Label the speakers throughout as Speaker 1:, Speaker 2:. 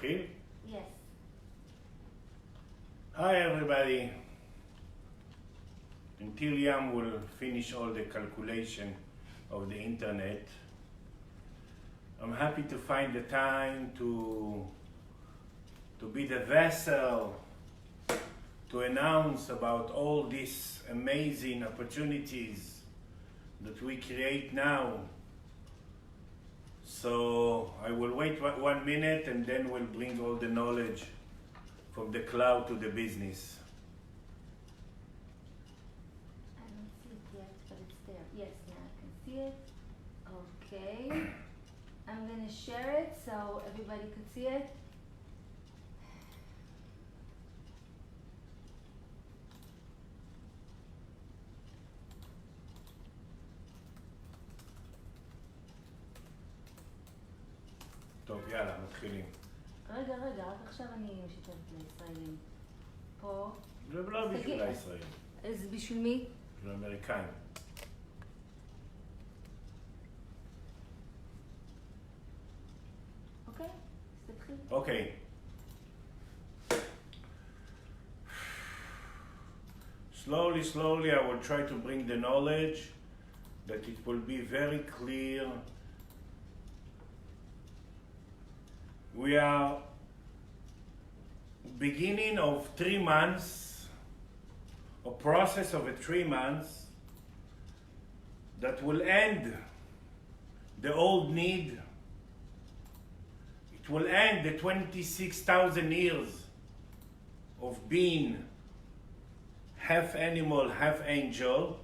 Speaker 1: מתחיל?
Speaker 2: Yes.
Speaker 1: Hi everybody. Until Yam will finish all the calculation of the internet, I'm happy to find the time to be the vessel to announce about all these amazing opportunities that we create now. So I will wait 1 minute and then we'll bring all the knowledge from the cloud to the business.
Speaker 2: I don't see it yet, but it's there. Yes, now I can see it. Okay. I'm going to share it so everybody could see it.
Speaker 1: טוב, יאללה, מתחילים.
Speaker 2: רגע, רק עכשיו אני משתפת לישראלים. פה.
Speaker 1: זה לא בשביל הישראלים.
Speaker 2: אז בשביל מי?
Speaker 1: בשביל האמריקאים.
Speaker 2: אוקיי, אז תתחיל.
Speaker 1: אוקיי. Slowly, I will try to bring the knowledge that it will be very clear. We are beginning of 3 months, a process of 3 months that will end the old need. It will end the 26,000 years of being half animal, half angel,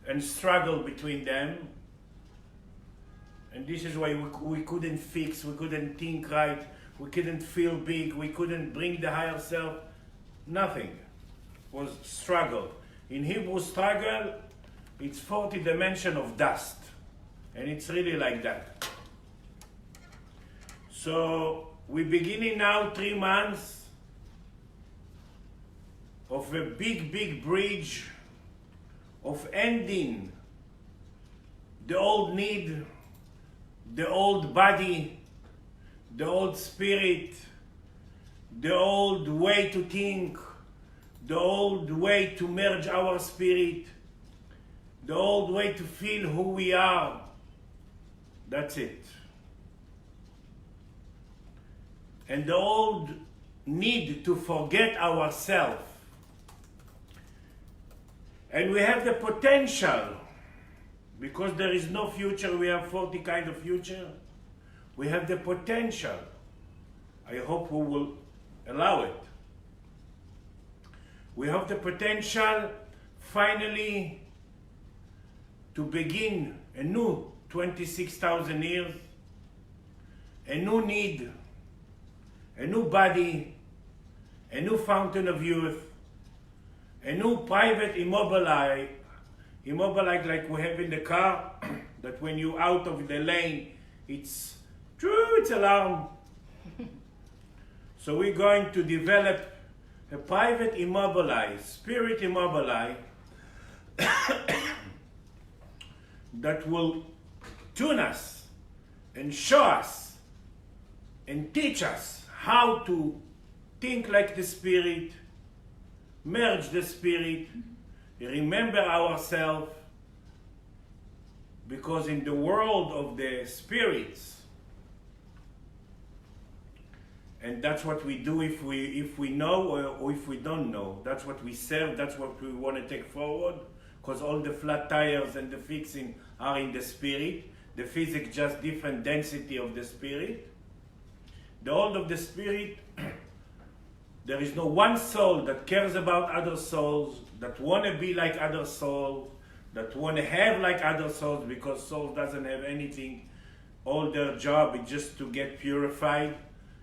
Speaker 1: and struggle between them. And this is why we couldn't fix, we couldn't think right, we couldn't feel big, we couldn't bring the higher self. Nothing. It was struggle. In Hebrew, struggle, it's 40 dimension of dust. And it's really like that. So we're beginning now 3 months of a big bridge of ending the old need, the old body, the old spirit, the old way to think, the old way to merge our spirit, the old way to feel who we are. That's it. And the old need to forget ourselves. And we have the potential. Because there is no future, we have 40 kind of future. We have the potential. I hope we will allow it. We have the potential finally to begin a new 26,000 years, a new need, a new body, a new fountain of youth, a new private immobilize like we have in the car, that when you out of the lane, it's alarm. So we're going to develop a private immobilize, spirit immobilize, that will tune us and show us and teach us how to think like the spirit, merge the spirit, remember ourselves, because in the world of the spirits, and that's what we do if we know or if we don't know, that's what we serve, that's what we want to take forward, because all the flat tires and the fixing are in the spirit, the physics just different density of the spirit. The world of the spirit, there is no one soul that cares about other souls, that want to be like other souls, that want to have like other souls, because soul doesn't have anything. All their job is just to get purified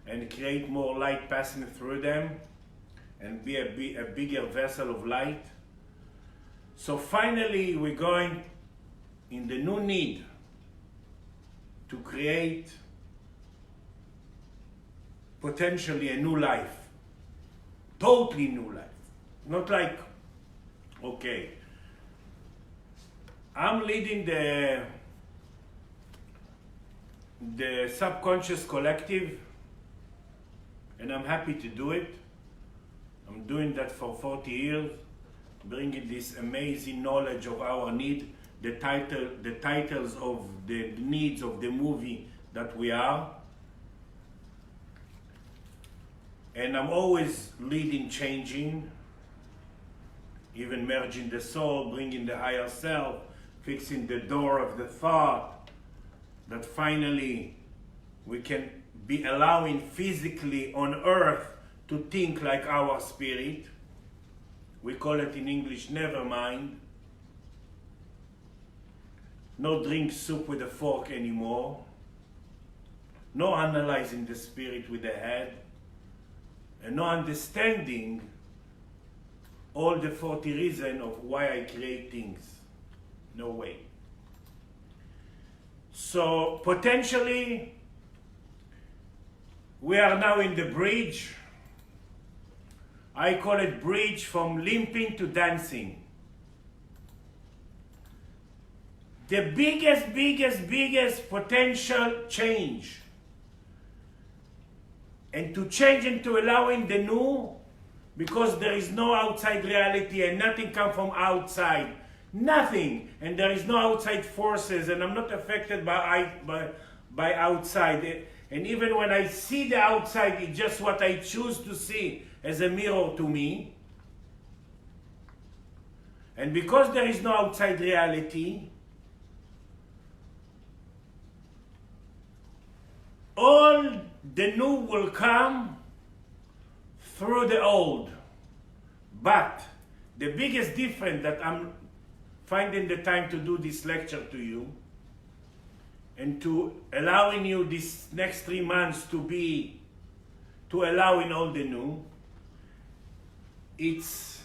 Speaker 1: and create more light passing through them and be a bigger vessel of light. So finally we're going in the new need to create potentially a new life. Totally new life. Not like, okay, I'm leading the subconscious collective and I'm happy to do it. I'm doing that for 40 years, bringing this amazing knowledge of our need, the titles of the needs of the movie that we are. And I'm always leading, changing, even merging the soul, bringing the higher self, fixing the door of the thought, that finally we can be allowing physically on earth to think like our spirit. We call it in English, never mind. No drink soup with a fork anymore. No analyzing the spirit with the head. And no understanding all the 40 reasons of why I create things. No way. So potentially, we are now in the bridge. I call it bridge from limping to dancing. The biggest potential change. And to change into allowing the new, because there is no outside reality and nothing comes from outside. Nothing. And there is no outside forces, and I'm not affected by outside. And even when I see the outside, it's just what I choose to see as a mirror to me. And because there is no outside reality, all the new will come through the old. But the biggest difference that I'm finding the time to do this lecture to you and to allowing you this next 3 months to allow in all the new, it's,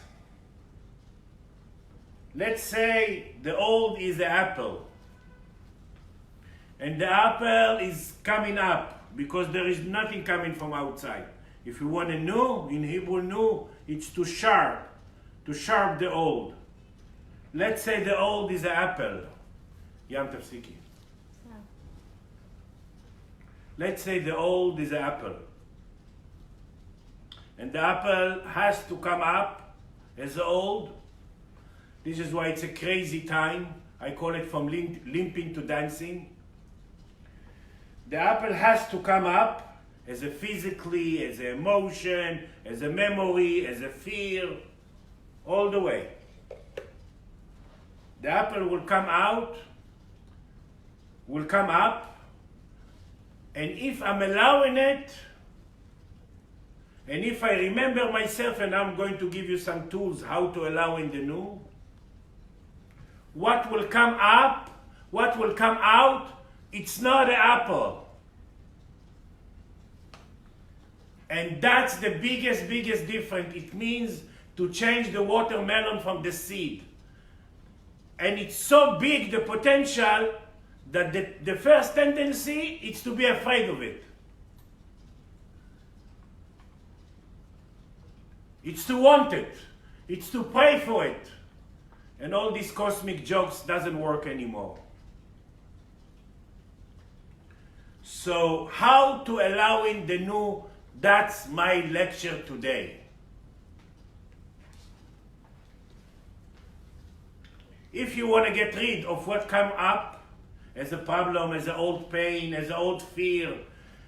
Speaker 1: let's say the old is the apple. And the apple is coming up because there is nothing coming from outside. If you want a new, in Hebrew new, it's to sharp the old. Let's say the old is an apple. Yam tafsiki. Let's say the old is an apple. And the apple has to come up as old. This is why it's a crazy time. I call it from limping to dancing. The apple has to come up as a physically, as an emotion, as a memory, as a fear, all the way. The apple will come out, will come up, and if I'm allowing it, and if I remember myself, and I'm going to give you some tools how to allow in the new, what will come up, what will come out, it's not an apple. And that's the biggest difference. It means to change the watermelon from the seed. And it's so big, the potential, that the first tendency is to be afraid of it. It's to want it. It's to pray for it. And all these cosmic jokes doesn't work anymore. So how to allow in the new, that's my lecture today. If you want to get rid of what come up as a problem, as an old pain, as an old fear,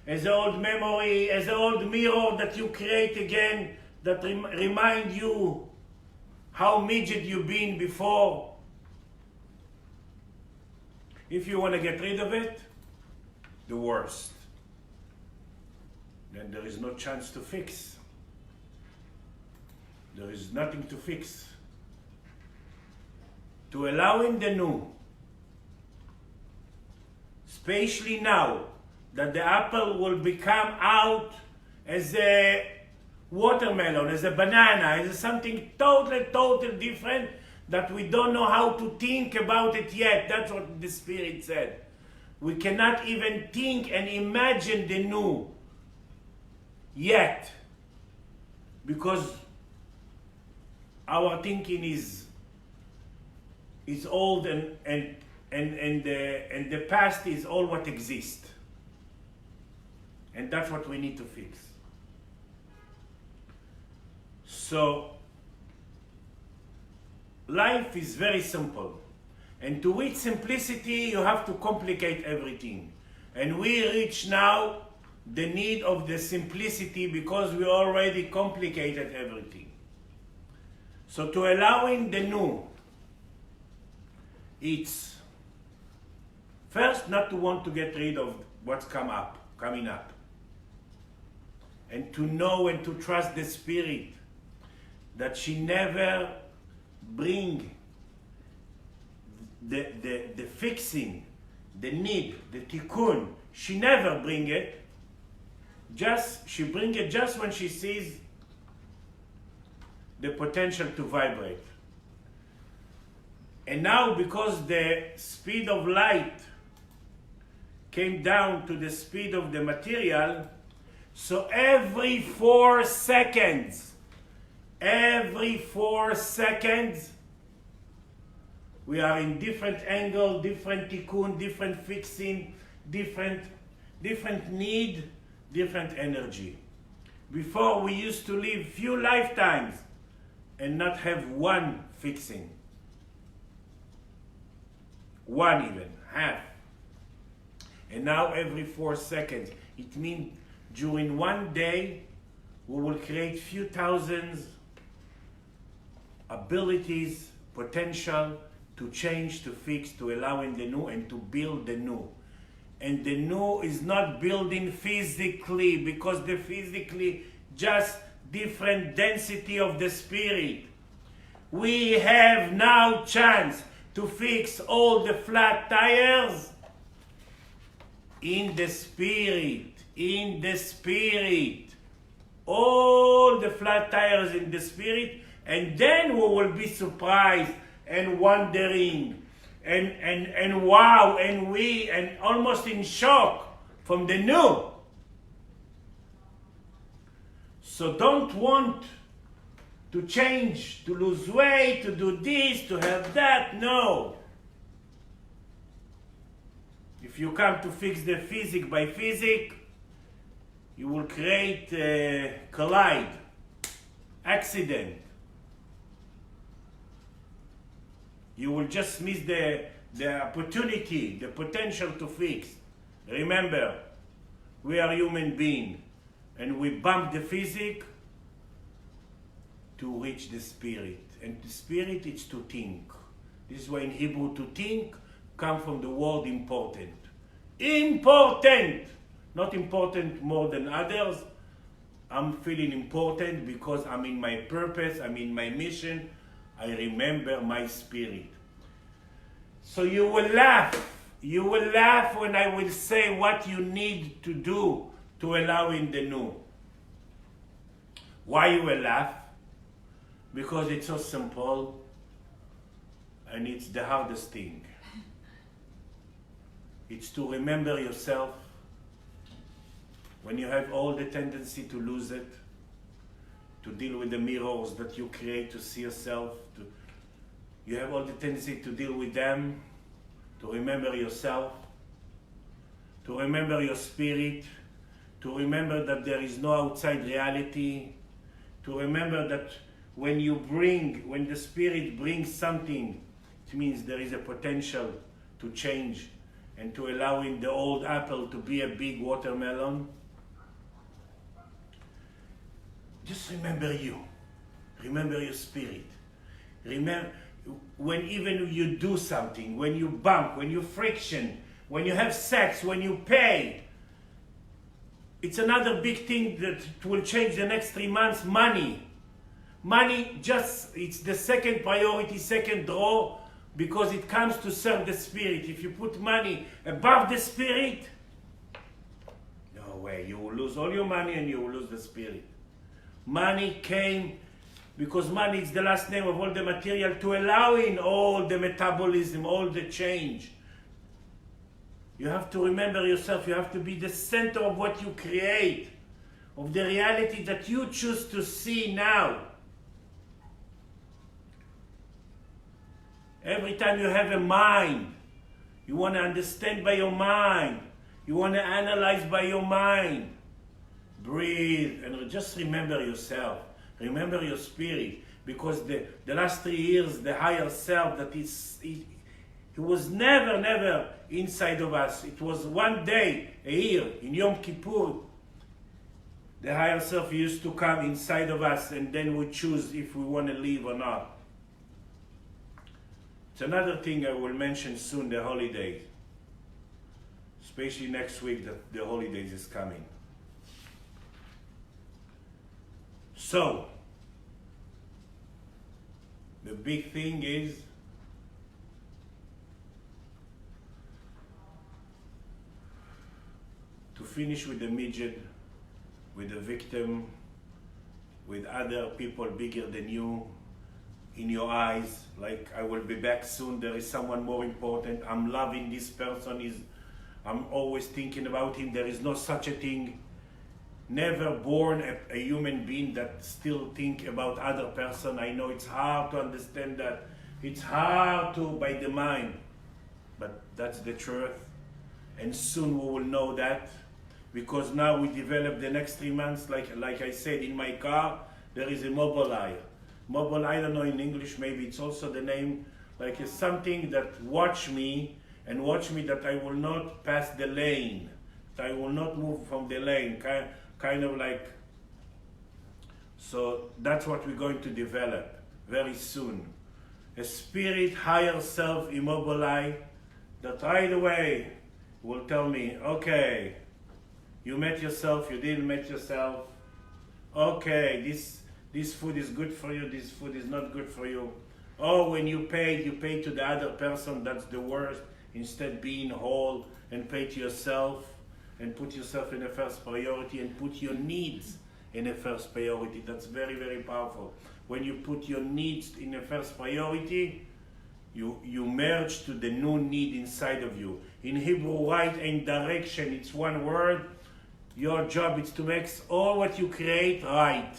Speaker 1: as an old memory, as an old mirror that you create again, that remind you how midget you've been before. If you want to get rid of it, the worst. Then there is no chance to fix. There is nothing to fix. To allow in the new, especially now that the apple will become out as a watermelon, as a banana, as something totally different that we don't know how to think about it yet. That's what the Spirit said. We cannot even think and imagine the new yet, because our thinking is old, and the past is all what exists. And that's what we need to fix. So, life is very simple. And to reach simplicity, you have to complicate everything. And we reach now the need of the simplicity because we already complicated everything. So to allowing the new, it's first not to want to get rid of what's coming up. And to know and to trust the Spirit that she never bring the fixing, the need, the tikkun. She never bring it. She bring it just when she sees the potential to vibrate. And now, because the speed of light came down to the speed of the material, so every 4 seconds, we are in different angle, different tikkun, different fixing, different need, different energy. Before we used to live few lifetimes and not have one fixing. One even, half. And now every 4 seconds. It means during one day we will create few thousands abilities, potential to change, to fix, to allow in the new and to build the new. And the new is not building physically, because the physically just different density of the spirit. We have now chance to fix all the flat tires in the spirit, all the flat tires in the spirit, and then we will be surprised and wondering and wow, and almost in shock from the new. So don't want to change, to lose weight, to do this, to have that. No. If you come to fix the physics by physics, you will create a collide, accident. You will just miss the opportunity, the potential to fix. Remember, we are human beings, and we bump the physics to reach the spirit. And the spirit is to think. This is why in Hebrew to think comes from the word important. Important! Not important more than others. I'm feeling important because I'm in my purpose, I'm in my mission. I remember my spirit. So you will laugh when I will say what you need to do to allow in the new. Why you will laugh? Because it's so simple and it's the hardest thing. It's to remember yourself when you have all the tendency to lose it, to deal with the mirrors that you create to see yourself, you have all the tendency to deal with them, to remember yourself, to remember your spirit, to remember that there is no outside reality, to remember that when the spirit brings something, it means there is a potential to change and to allow in the old apple to be a big watermelon. Just remember you. Remember your spirit. Remember when even you do something, when you bump, when you friction, when you have sex, when you pay. It's another big thing that will change the next 3 months, money. Money it's the second priority, second draw, because it comes to serve the spirit. If you put money above the spirit, no way, you will lose all your money and you will lose the spirit. Money came because money is the last name of all the material to allow in all the metabolism, all the change. You have to remember yourself. You have to be the center of what you create, of the reality that you choose to see now. Every time you have a mind, you want to understand by your mind. You want to analyze by your mind. Breathe and just remember yourself. Remember your spirit, because the last 3 years, the higher self that he was never inside of us. It was one day, a year, in Yom Kippur, the higher self used to come inside of us, and then we choose if we want to leave or not. It's another thing I will mention soon, the holidays. Especially next week that the holidays is coming. So, the big thing is to finish with the midget, with the victim, with other people bigger than you, in your eyes, like I will be back soon, there is someone more important, I'm loving this person, I'm always thinking about him, there is no such a thing. Never born a human being that still think about other person. I know it's hard to understand that. It's hard to by the mind, but that's the truth. And soon we will know that, because now we develop the next 3 months, like I said, in my car, there is a mobile eye. Mobile, I don't know in English, maybe it's also the name, like it's something that watch me that I will not pass the lane, that I will not move from the lane, kind of like, so that's what we're going to develop very soon. A spirit, higher self, immobile, that right away will tell me, okay, you met yourself, you didn't met yourself, okay, this food is good for you, this food is not good for you. Oh, when you pay to the other person, that's the worst. Instead, being whole and pay to yourself and put yourself in the first priority and put your needs in the first priority. That's very, very powerful. When you put your needs in the first priority, you merge to the new need inside of you. In Hebrew, right and direction, it's one word. Your job is to make all what you create right.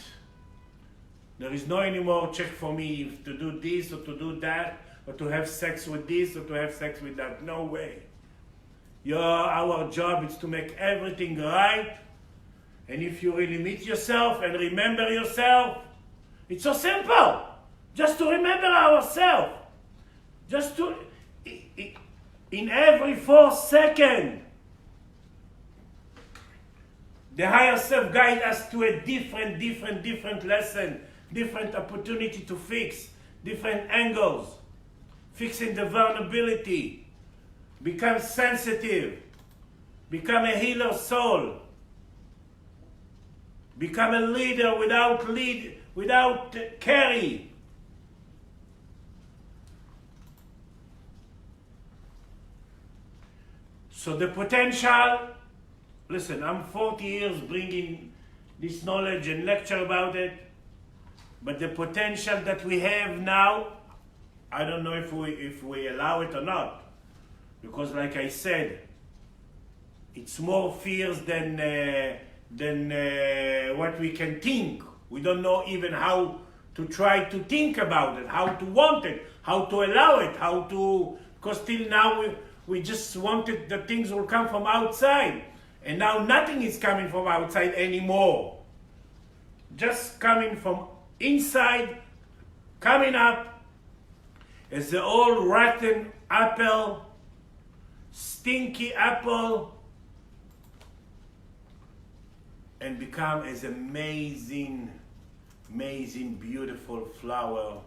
Speaker 1: There is no anymore check for me to do this or to do that, or to have sex with this or to have sex with that. No way. Our job is to make everything right. And if you really meet yourself and remember yourself, it's so simple. Just to remember ourselves. Just to, in every 4 seconds, the higher self guides us to a different lesson, different opportunity to fix, different angles, fixing the vulnerability, become sensitive, become a healer soul, become a leader without carry. So the potential, listen, I'm 40 years bringing this knowledge and lecture about it, but the potential that we have now, I don't know if we allow it or not, because like I said, it's more fierce than what we can think. We don't know even how to try to think about it, how to want it, how to allow it, because till now we just wanted that things will come from outside. And now nothing is coming from outside anymore. Just coming from inside, coming up as the old rotten apple, stinky apple, and become as amazing, beautiful flower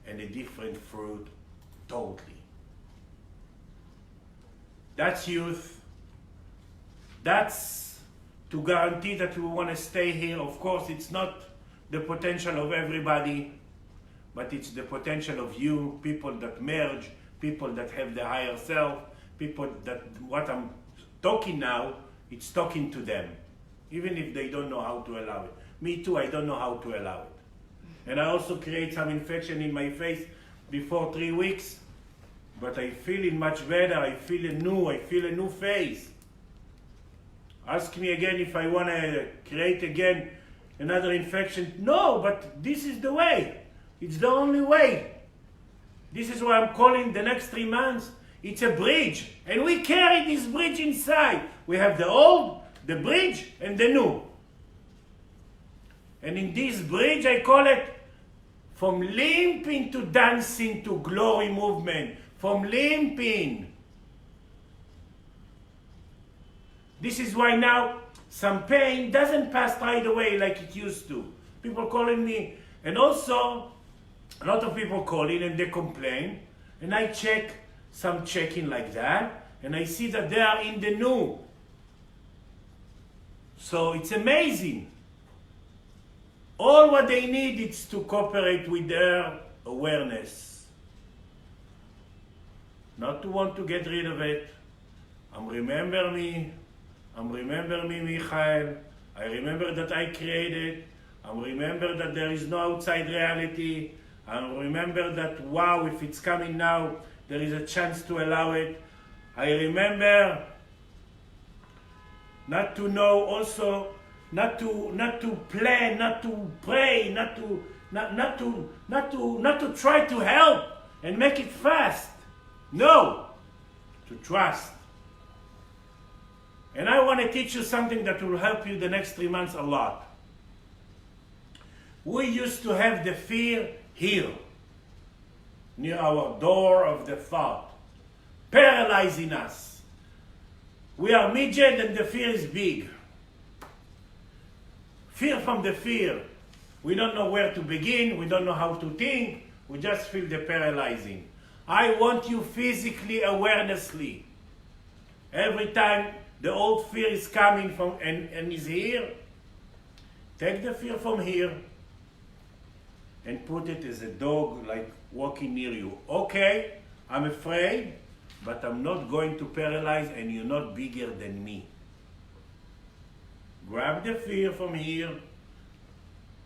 Speaker 1: and a different fruit totally. That's youth. That's to guarantee that we want to stay here. Of course, it's not the potential of everybody, but it's the potential of you, people that merge, people that have the higher self, people that what I'm talking now, it's talking to them, even if they don't know how to allow it. Me too, I don't know how to allow it. And I also create some infection in my face before 3 weeks, but I feel it much better. I feel a new face. Ask me again if I want to create again another infection. No, but this is the way. It's the only way. This is why I'm calling the next 3 months. It's a bridge. And we carry this bridge inside. We have the old, the bridge, and the new. And in this bridge, I call it from limping to dancing to glory movement. From limping. This is why now some pain doesn't pass right away like it used to. People calling me, and also a lot of people call in and they complain, and I check some checking like that, and I see that they are in the new. So it's amazing. All what they need is to cooperate with their awareness. Not to want to get rid of it. Remember me, Michael. I remember that I created. Remember that there is no outside reality. Remember that, wow, if it's coming now, there is a chance to allow it. I remember not to know also, not to plan, not to pray, not to try to help and make it fast. No, to trust. And I want to teach you something that will help you the next 3 months a lot. We used to have the fear here, near our door of the thought, paralyzing us. We are midget and the fear is big. Fear from the fear. We don't know where to begin, we don't know how to think, we just feel the paralyzing. I want you physically, awarenessly. Every time the old fear is coming from and is here, take the fear from here and put it as a dog like walking near you. Okay, I'm afraid, but I'm not going to paralyze and you're not bigger than me. Grab the fear from here,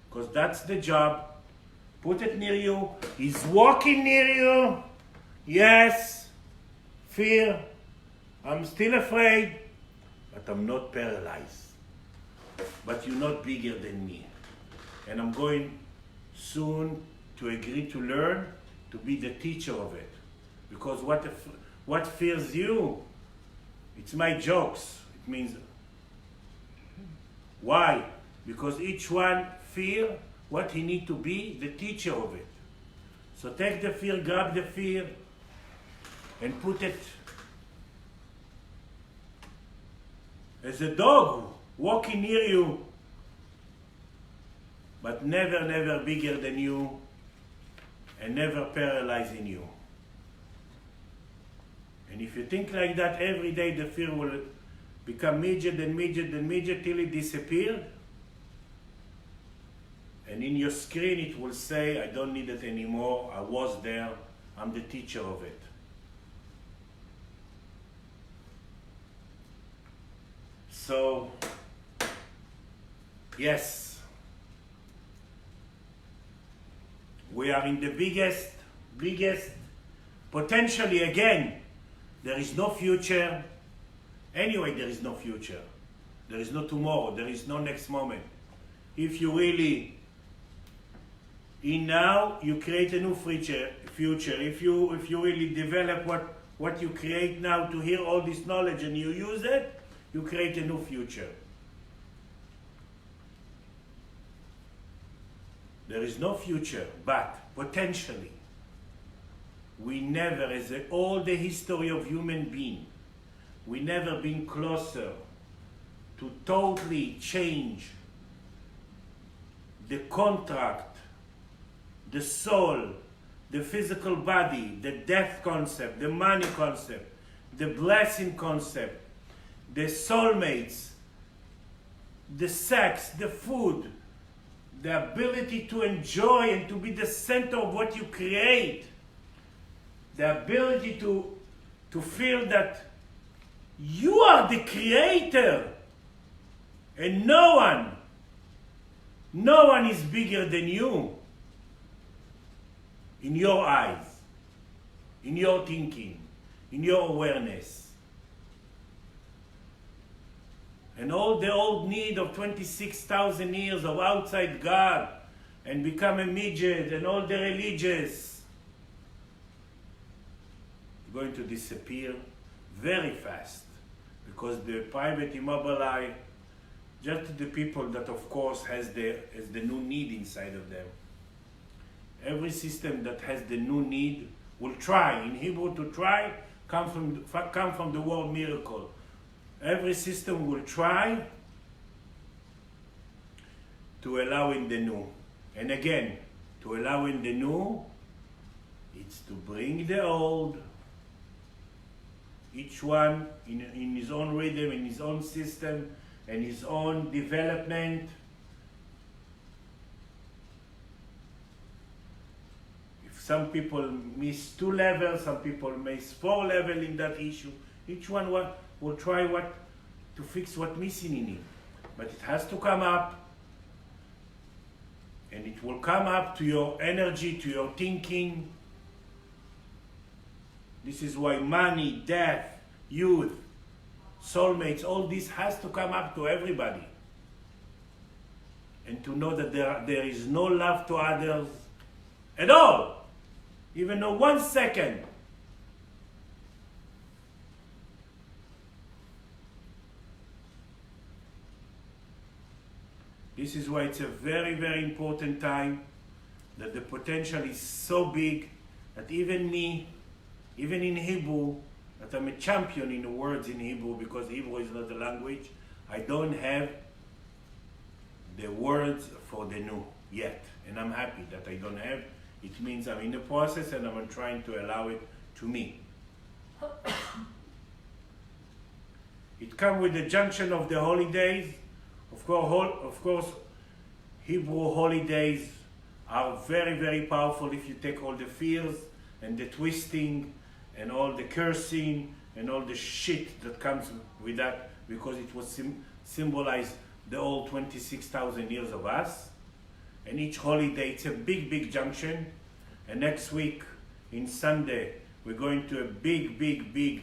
Speaker 1: because that's the job. Put it near you. He's walking near you. Yes, fear. I'm still afraid, but I'm not paralyzed. But you're not bigger than me. And I'm going soon to agree to learn to be the teacher of it. Because what fears you? It's my jokes. It means, why? Because each one fear what he need to be the teacher of it. So take the fear, grab the fear, and put it as a dog walking near you, but never bigger than you, and never paralyzing you. And if you think like that every day, the fear will become midget and midget and midget till it disappeared. And in your screen it will say, I don't need it anymore, I was there, I'm the teacher of it. So, yes, we are in the biggest, potentially again, there is no future. Anyway, there is no future. There is no tomorrow, there is no next moment. If you really, in now, you create a new future. If you really develop what you create now to hear all this knowledge and you use it, you create a new future. There is no future, but potentially, we never, as all the history of human being, we never been closer to totally change the contract, the soul, the physical body, the death concept, the money concept, the blessing concept, the soulmates, the sex, the food, the ability to enjoy and to be the center of what you create, the ability to feel that you are the creator and no one is bigger than you in your eyes, in your thinking, in your awareness. And all the old need of 26,000 years of outside God and become a midget and all the religious going to disappear very fast, because the private immobilized just the people that of course has the new need inside of them. Every system that has the new need will try. In Hebrew, to try come from the word miracle. Every system will try to allow in the new. And again, to allow in the new, it's to bring the old, each one in his own rhythm, in his own system, and his own development. If some people miss 2 levels, some people miss 4 levels in that issue, each one will try to fix what's missing in him. But it has to come up, and it will come up to your energy, to your thinking. This is why money, death, youth, soulmates, all this has to come up to everybody. And to know that there is no love to others at all, even no 1 second. This is why it's a very, very important time, that the potential is so big that even me, even in Hebrew, that I'm a champion in the words in Hebrew, because Hebrew is not a language, I don't have the words for the new yet. And I'm happy that I don't have. It means I'm in the process and I'm trying to allow it to me. It comes with the junction of the holidays. Of course, Hebrew holidays are very, very powerful if you take all the fears and the twisting and all the cursing and all the shit that comes with that, because it was symbolized the whole 26,000 years of us. And each holiday, it's a big, big junction. And next week, in Sunday, we're going to a big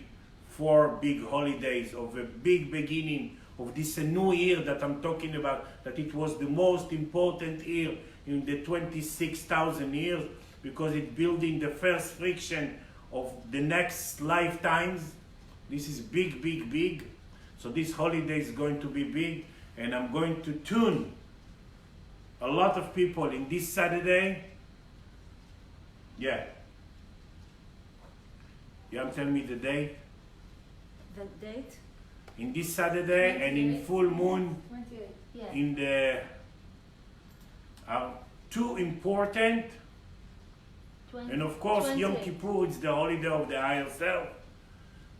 Speaker 1: 4 big holidays of a big beginning of this new year that I'm talking about, that it was the most important year in the 26,000 years, because it's building the first friction of the next lifetimes. This is big. So this holiday is going to be big, and I'm going to tune a lot of people in this Saturday. Yeah. You want to tell me the date?
Speaker 2: The date?
Speaker 1: In this Saturday 28. And in full moon,
Speaker 2: 28. Yeah.
Speaker 1: In the two important,
Speaker 2: 20,
Speaker 1: and of course
Speaker 2: 20.
Speaker 1: Yom Kippur is the holiday of the higher self.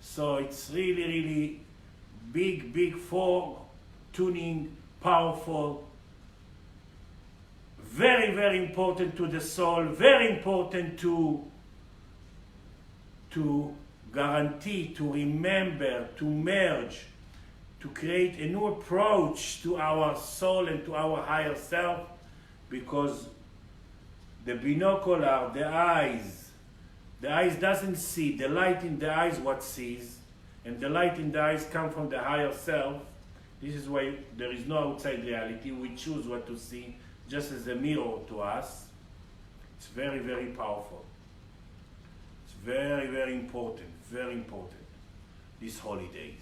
Speaker 1: So it's really big for tuning, powerful, very important to the soul, very important to guarantee, to remember, to merge, to create a new approach to our soul and to our higher self, because the binocular, the eyes doesn't see, the light in the eyes what sees, and the light in the eyes come from the higher self. This is why there is no outside reality. We choose what to see, just as a mirror to us. It's very powerful. It's very important, these holidays.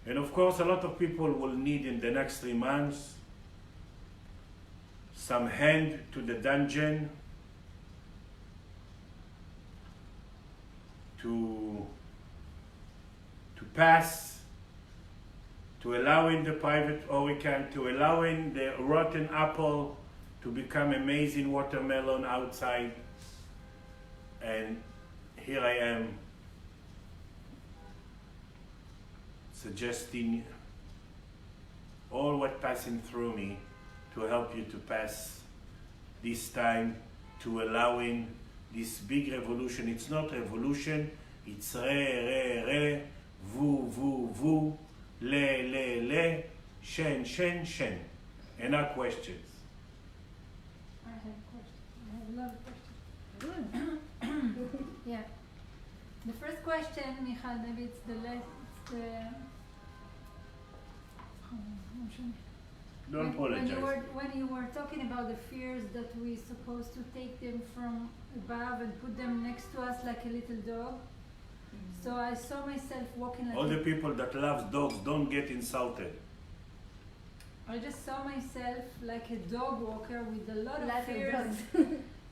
Speaker 1: And of course, a lot of people will need in the next 3 months some hand to the dungeon, to pass, to allow in the private hurricane, to allow in the rotten apple to become amazing watermelon outside. And here I am suggesting all what passing through me to help you to pass this time, to allowing this big revolution. It's not revolution, it's re, vu, le, shen. And our questions.
Speaker 3: I have a question. I have a lot of questions. Yeah. The first question, Michal, maybe it's
Speaker 1: Don't apologize.
Speaker 3: When you were talking about the fears that we're supposed to take them from above and put them next to us like a little dog, So I saw myself walking like
Speaker 1: All the people that love dogs don't get insulted.
Speaker 3: I just saw myself like a dog walker with a lot of
Speaker 2: Lots of
Speaker 3: fears,
Speaker 2: dogs.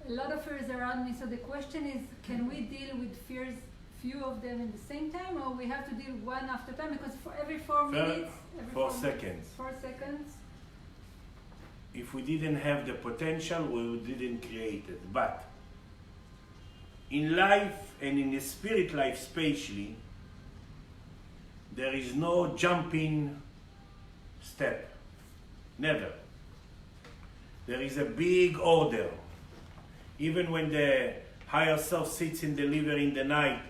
Speaker 3: a lot of fears around me. So the question is, can we deal with fears, few of them at the same time, or we have to deal one after time? Because for every 4 minutes, every
Speaker 1: 4 seconds.
Speaker 3: 4 seconds.
Speaker 1: If we didn't have the potential, we didn't create it. But in life and in the spirit life especially, there is no jumping step. Never. There is a big order. Even when the higher self sits in the liver in the night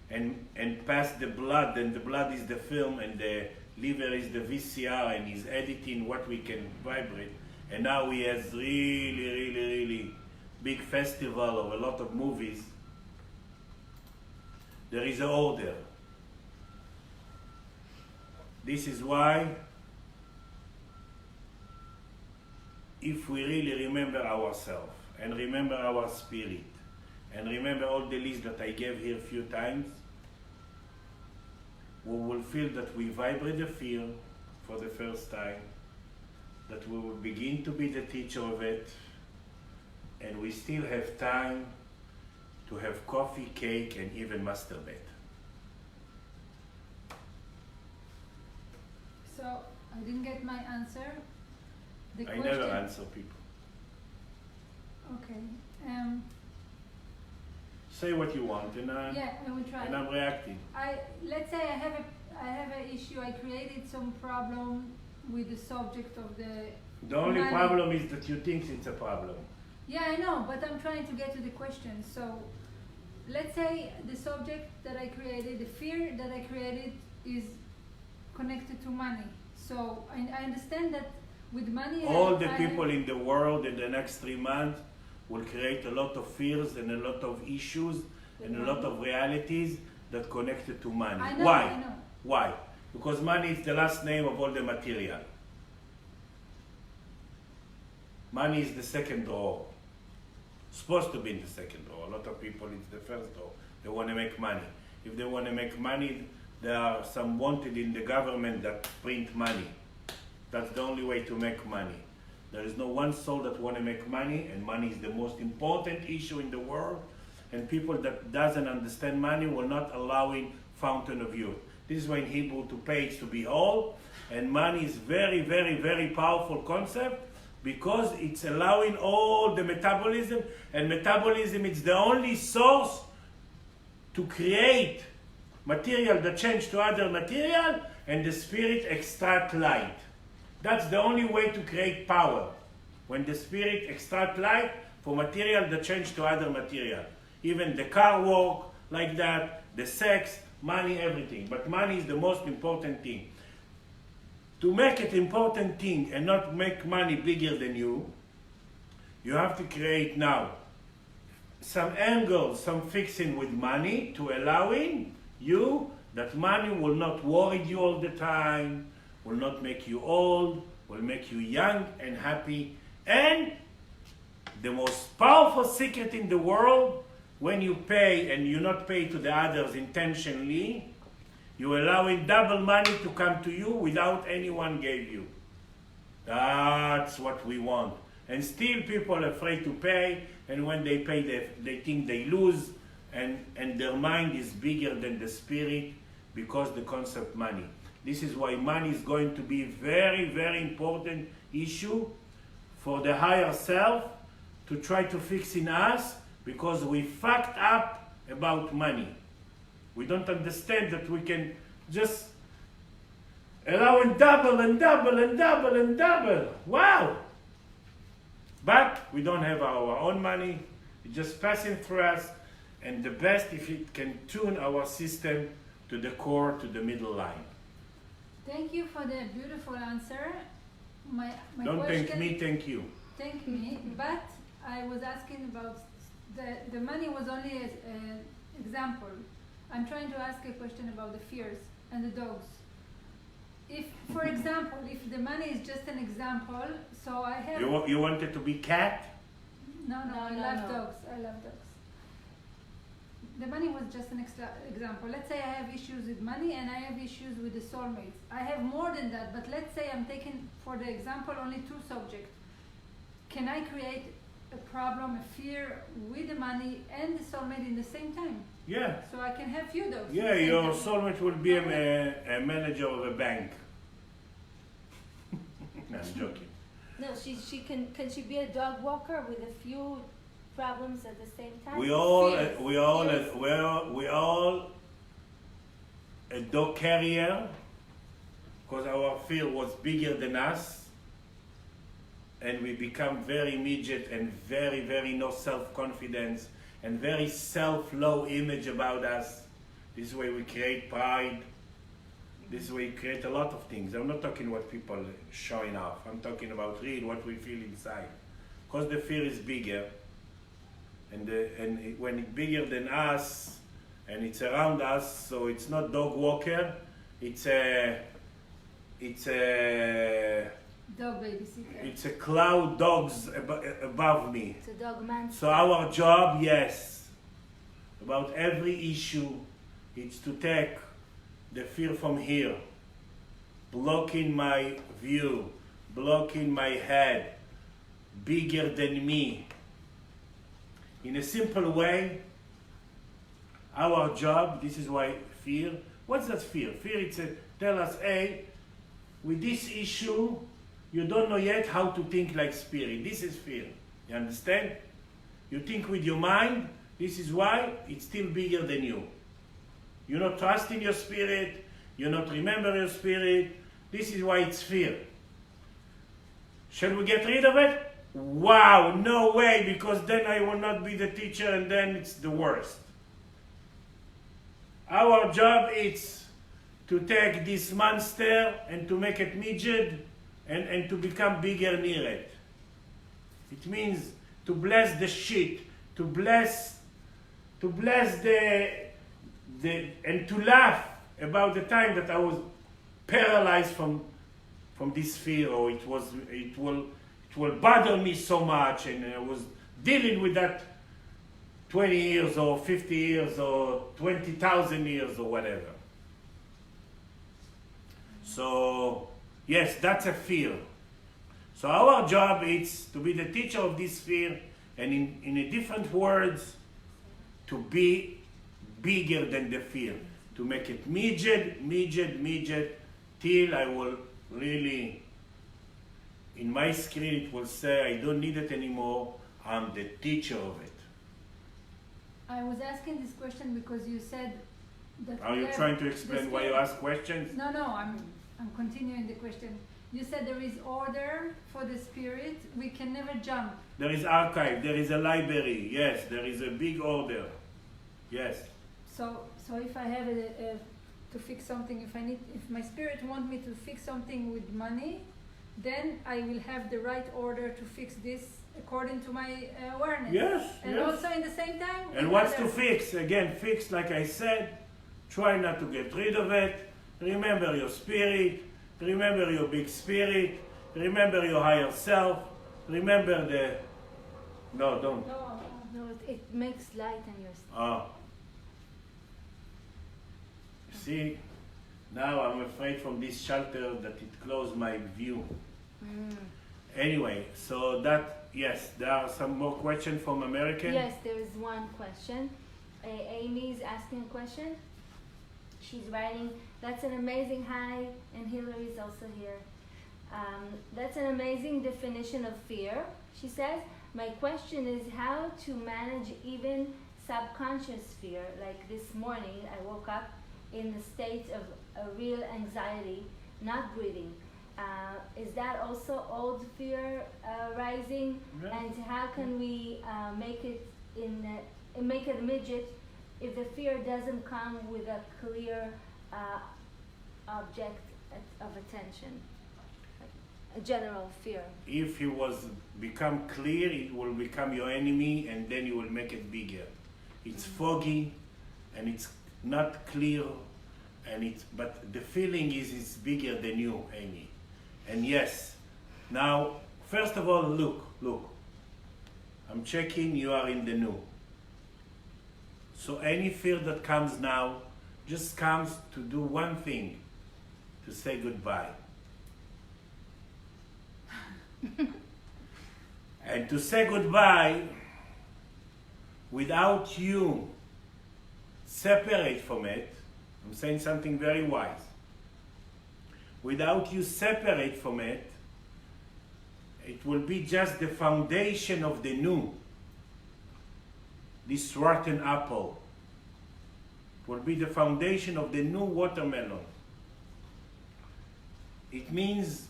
Speaker 1: and pass the blood, and the blood is the film and the liver is the VCR, and he's editing what we can vibrate. And now he has really big festival of a lot of movies. There is an order. This is why, if we really remember ourselves and remember our spirit and remember all the lists that I gave here a few times, we will feel that we vibrate the fear for the first time, that we will begin to be the teacher of it, and we still have time to have coffee, cake, and even masturbate.
Speaker 3: So I didn't get my answer. The
Speaker 1: I never answer people.
Speaker 3: Okay.
Speaker 1: Say what you want, and
Speaker 3: Yeah, I will try.
Speaker 1: I'm reacting.
Speaker 3: Let's say I have an issue. I created some problem with the subject of the.
Speaker 1: The only
Speaker 3: money.
Speaker 1: problem is that you think it's a problem.
Speaker 3: Yeah, I know, but I'm trying to get to the question. So, let's say the subject that I created, the fear that I created, is connected to money. So I understand that with money.
Speaker 1: All the people in the world in the next 3 months will create a lot of fears and a lot of issues and a lot of realities that connected to money.
Speaker 3: I know,
Speaker 1: Why?
Speaker 3: I know.
Speaker 1: Why? Because money is the last name of all the material. Money is the second drawer. Supposed to be in the second drawer. A lot of people, it's the first drawer. They want to make money. If they want to make money, there are some wanted in the government that print money. That's the only way to make money. There is no one soul that want to make money, and money is the most important issue in the world. And people that doesn't understand money will not allowing fountain of youth. This is why in Hebrew to pay is to be whole, and money is very powerful concept, because it's allowing all the metabolism, and metabolism is the only source to create material that change to other material, and the spirit extract light. That's the only way to create power. When the spirit extract light for material that change to other material. Even the car work like that, the sex, money, everything. But money is the most important thing. To make it important thing and not make money bigger than you, you have to create now some angles, some fixing with money to allowing you that money will not worry you all the time, will not make you old, will make you young and happy. And the most powerful secret in the world, when you pay and you not pay to the others intentionally, you're allowing double money to come to you without anyone gave you. That's what we want. And still people are afraid to pay, and when they pay they think they lose, and their mind is bigger than the spirit because the concept money. This is why money is going to be very important issue for the higher self to try to fix in us, because we fucked up about money. We don't understand that we can just allow and double and double and double and double. Wow! But we don't have our own money. It's just passing through us. And the best if it can tune our system to the core, to the middle line.
Speaker 3: Thank you for the beautiful answer. My
Speaker 1: Don't
Speaker 3: question,
Speaker 1: thank me, thank you.
Speaker 3: Thank me, but I was asking about the money was only an example. I'm trying to ask a question about the fears and the dogs. If, for example, if the money is just an example, so I have...
Speaker 1: You wanted to be cat?
Speaker 3: No, I
Speaker 2: No,
Speaker 3: love
Speaker 2: no.
Speaker 3: dogs. I love dogs. the money was just an extra example. Let's say I have issues with money and I have issues with the soulmates. I have more than that, but let's say I'm taking, for the example, only 2 subjects. Can I create a problem, a fear with the money and the soulmate in the same time?
Speaker 1: Yeah.
Speaker 3: So I can have few dogs.
Speaker 1: Yeah, your soulmate will be a manager of a bank. No, I'm joking.
Speaker 2: No, she can she be a dog walker with a few problems at the same time?
Speaker 1: We all a dog carrier, because our fear was bigger than us, and we become very midget and very no self-confidence and very self-low image about us. This way we create pride. This way we create a lot of things. I'm not talking what people showing off. I'm talking about real what we feel inside. Because the fear is bigger, and when it's bigger than us, and it's around us, so it's not dog walker. It's a
Speaker 3: dog babysitter.
Speaker 1: It's a cloud dogs above me.
Speaker 2: It's a dog man.
Speaker 1: So our job, yes, about every issue, it's to take the fear from here, blocking my view, blocking my head, bigger than me. In a simple way, our job, this is why fear, what's that fear? Fear, it's tell us, hey, with this issue, you don't know yet how to think like spirit. This is fear. You understand? You think with your mind, this is why it's still bigger than you. You not trust in your spirit, you not remember your spirit. This is why it's fear. Shall we get rid of it? Wow, no way, because then I will not be the teacher and then it's the worst. Our job is to take this monster and to make it midget and to become bigger near it. It means to bless the shit, to bless and to laugh about the time that I was paralyzed from this fear, or it will bother me so much, and I was dealing with that 20 years or 50 years or 20,000 years or whatever. So yes, that's a fear. So our job is to be the teacher of this fear, and in a different words, to be bigger than the fear, to make it midget, till I will really, in my screen it will say, I don't need it anymore, I'm the teacher of it.
Speaker 3: I was asking this question because you said that...
Speaker 1: Are you trying to explain why you ask questions?
Speaker 3: No, I'm continuing the question. You said there is order for the spirit, we can never jump.
Speaker 1: There is archive, there is a library, yes, there is a big order, yes.
Speaker 3: So if I have to fix something, if my spirit wants me to fix something with money, then I will have the right order to fix this according to my awareness.
Speaker 1: Yes,
Speaker 3: and
Speaker 1: yes.
Speaker 3: also in the same time.
Speaker 1: And what's to fix? Again, fix, like I said, try not to get rid of it. Remember your spirit, remember your big spirit, remember your higher self, remember the... No, don't.
Speaker 2: No, it makes light on your skin.
Speaker 1: Oh. See, now I'm afraid from this shelter that it closed my view. Anyway, so that, yes, there are some more questions from American?
Speaker 2: Yes, there is one question. Amy is asking a question. She's writing, that's an amazing, hi, and Hillary is also here. That's an amazing definition of fear, she says. My question is how to manage even subconscious fear. Like this morning, I woke up in the state of a real anxiety, not breathing. Is that also old fear rising?
Speaker 1: Yeah.
Speaker 2: And how can we make it make it a midget if the fear doesn't come with a clear object of attention, a general fear?
Speaker 1: If it was become clear, it will become your enemy, and then you will make it bigger. It's foggy, and it's not clear, but the feeling is it's bigger than you, Amy. And yes, now, first of all, look. I'm checking you are in the new. So any fear that comes now just comes to do one thing, to say goodbye. And to say goodbye without you separate from it, I'm saying something very wise. Without you separate from it, it will be just the foundation of the new. This rotten apple will be the foundation of the new watermelon. It means,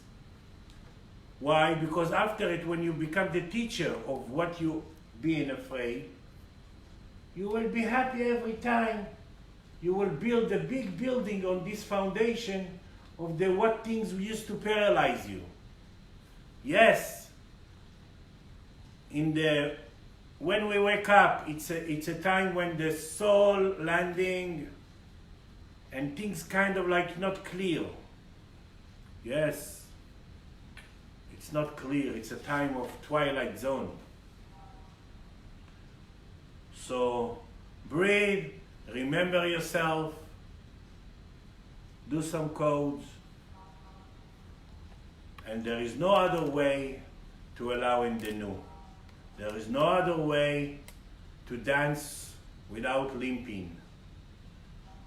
Speaker 1: why? Because after it, when you become the teacher of what you being afraid, you will be happy every time. You will build a big building on this foundation of the what things used to paralyze you. Yes, when we wake up, it's a time when the soul landing and things kind of like not clear. Yes, it's not clear. It's a time of twilight zone. So breathe, remember yourself, do some codes, and there is no other way to allow in the new. There is no other way to dance without limping.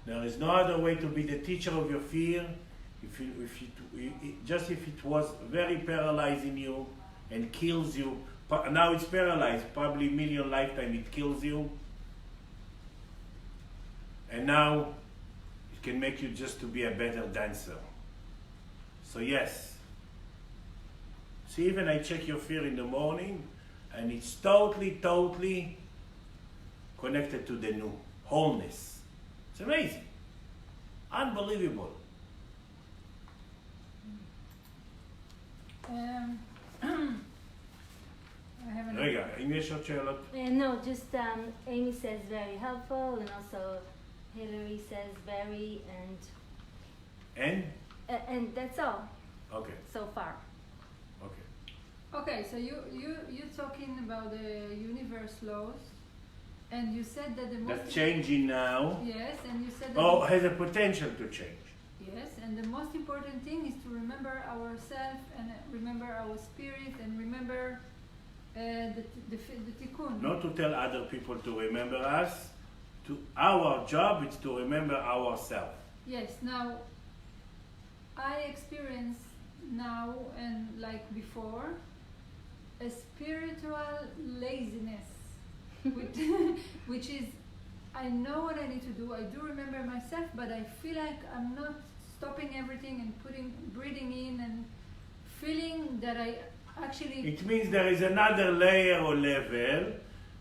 Speaker 1: There is no other way to be the teacher of your fear if it was very paralyzing you and kills you. Now it's paralyzed, probably million lifetime it kills you. And now it can make you just to be a better dancer. So yes. See, even I check your fear in the morning, and it's totally connected to the new wholeness. It's amazing. Unbelievable.
Speaker 3: I haven't.
Speaker 1: רגע, אם יש עוד שאלות?
Speaker 2: No, just Amy says very helpful, and also Hillary says very, and that's all
Speaker 1: Okay,
Speaker 2: so far.
Speaker 1: okay.
Speaker 3: Okay, so you're talking about the universe laws, and you said that the most
Speaker 1: That's changing now.
Speaker 3: yes, and you said that
Speaker 1: Oh, has a potential to change.
Speaker 3: yes, and the most important thing is to remember ourselves and remember our spirit and remember the tikkun.
Speaker 1: Not to tell other people to remember us. Our job is to remember ourselves.
Speaker 3: Yes, now I experience now and like before a spiritual laziness, which is I know what I need to do. I do remember myself, but I feel like I'm not stopping everything and breathing in and feeling that I actually.
Speaker 1: It means there is another layer or level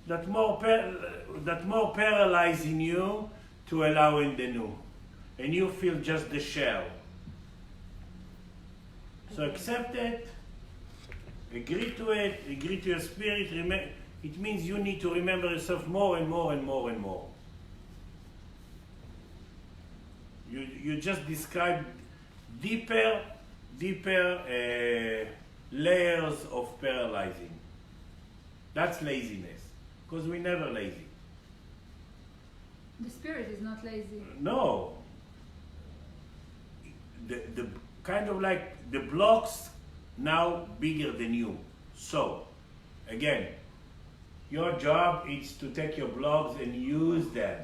Speaker 1: that more paralyzing you to allow in the new, and you feel just the shell. So accept it, agree to it, agree to your spirit. It means you need to remember yourself more and more and more and more. You just described deeper layers of paralyzing. That's laziness, because we're never lazy.
Speaker 3: The spirit is not lazy.
Speaker 1: No. The kind of like the blocks now bigger than you. So, again, your job is to take your blocks and use them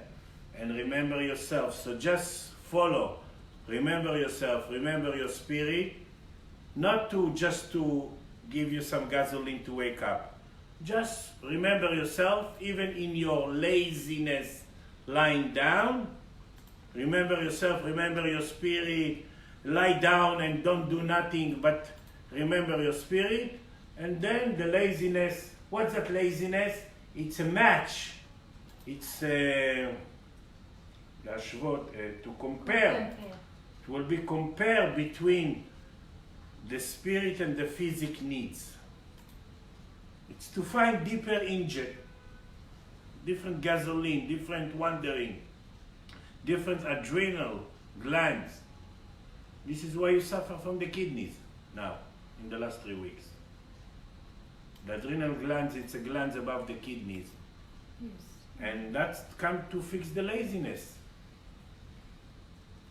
Speaker 1: and remember yourself. So just follow. Remember yourself, remember your spirit, not just to give you some gasoline to wake up. Just remember yourself, even in your laziness, lying down. Remember yourself, remember your spirit. Lie down and don't do nothing, but remember your spirit. And then the laziness. What's that laziness? It's a match. It's to compare. It will be compared between the spirit and the physic needs. It's to find deeper engine, different gasoline, different wandering, different adrenal glands. This is why you suffer from the kidneys now, in the last 3 weeks. The adrenal glands, it's a glands above the kidneys.
Speaker 3: Yes.
Speaker 1: And that's come to fix the laziness.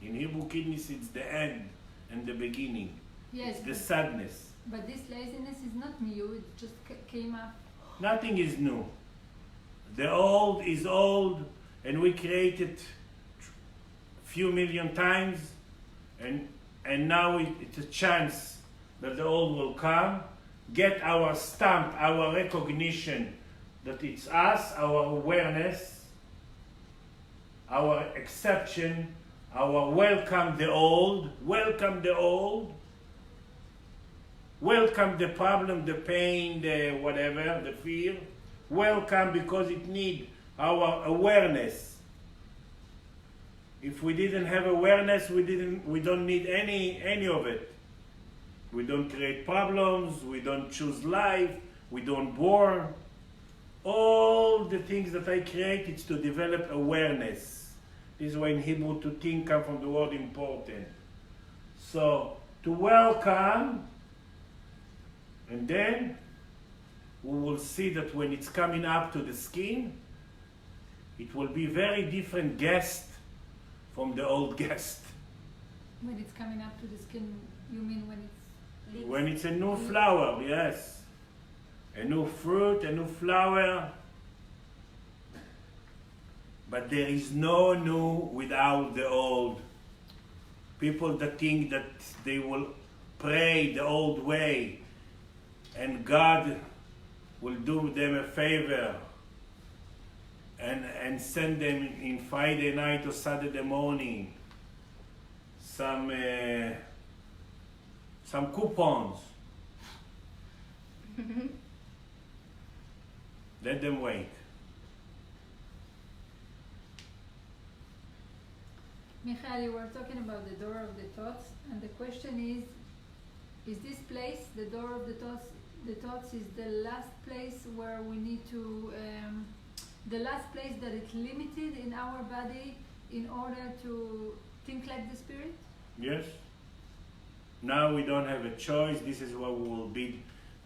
Speaker 1: In Hebrew kidneys, it's the end and the beginning.
Speaker 3: Yes,
Speaker 1: It's the sadness.
Speaker 3: but this laziness is not new. It just came up.
Speaker 1: Nothing is new. The old is old, and we created few million times, and now it's a chance that the old will come, get our stamp, our recognition that it's us, our awareness, our exception, our welcome the old, welcome the old, welcome the problem, the pain, the whatever, the fear, welcome because it needs our awareness. If we didn't have awareness, we don't need any of it. We don't create problems, we don't choose life, we don't bore. All the things that I create, it's to develop awareness. This is why in Hebrew to think comes from the word important. So to welcome, and then we will see that when it's coming up to the skin, it will be very different guest from the old guest.
Speaker 3: When it's coming up to the skin, you mean when it's
Speaker 2: Leaves.
Speaker 1: When it's a new flower, yes. A new fruit, a new flower. But there is no new without the old. People that think that they will pray the old way and God will do them a favor and send them in Friday night or Saturday morning some coupons. Let them wait.
Speaker 3: Michael, you were talking about the door of the thoughts, and the question is this place, the door of the thoughts is the last place where we need to, the last place that is limited in our body in order to think like the Spirit?
Speaker 1: Yes. Now we don't have a choice. This is why we will build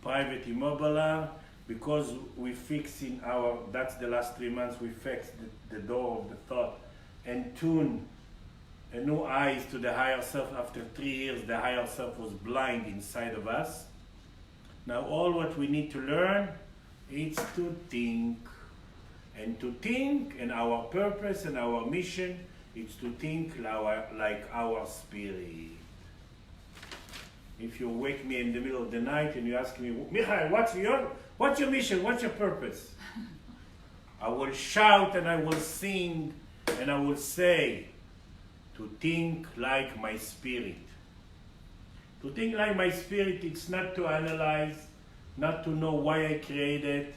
Speaker 1: private immobile, because we fix in our, that's the last 3 months, we fixed the door of the thought and tune a new eyes to the higher self. After 3 years, the higher self was blind inside of us. Now all what we need to learn is to think. And to think, and our purpose and our mission is to think like our spirit. If you wake me in the middle of the night and you ask me, Michael, what's your mission? What's your purpose? I will shout and I will sing and I will say, to think like my spirit. To think like my spirit, it's not to analyze, not to know why I created,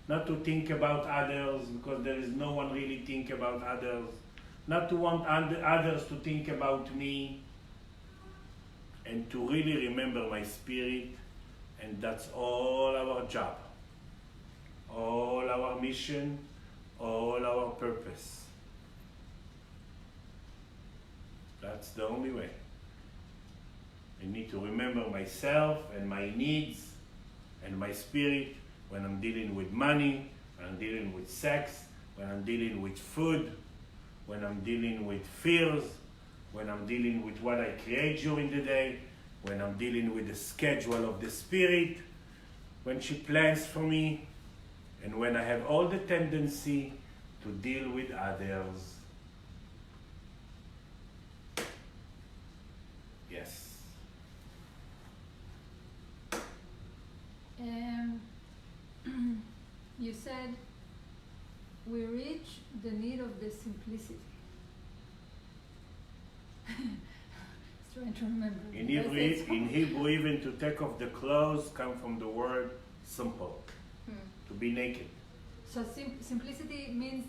Speaker 1: not to think about others, because there is no one really think about others, not to want others to think about me, and to really remember my spirit, and that's all our job, all our mission, all our purpose. That's the only way. I need to remember myself and my needs and my spirit when I'm dealing with money, when I'm dealing with sex, when I'm dealing with food, when I'm dealing with fears, when I'm dealing with what I create during the day, when I'm dealing with the schedule of the spirit, when she plans for me, and when I have all the tendency to deal with others. Yes.
Speaker 3: You said we reach the need of the simplicity. Trying to remember.
Speaker 1: In Hebrew, even to take off the clothes come from the word simple, to be naked.
Speaker 3: So simplicity means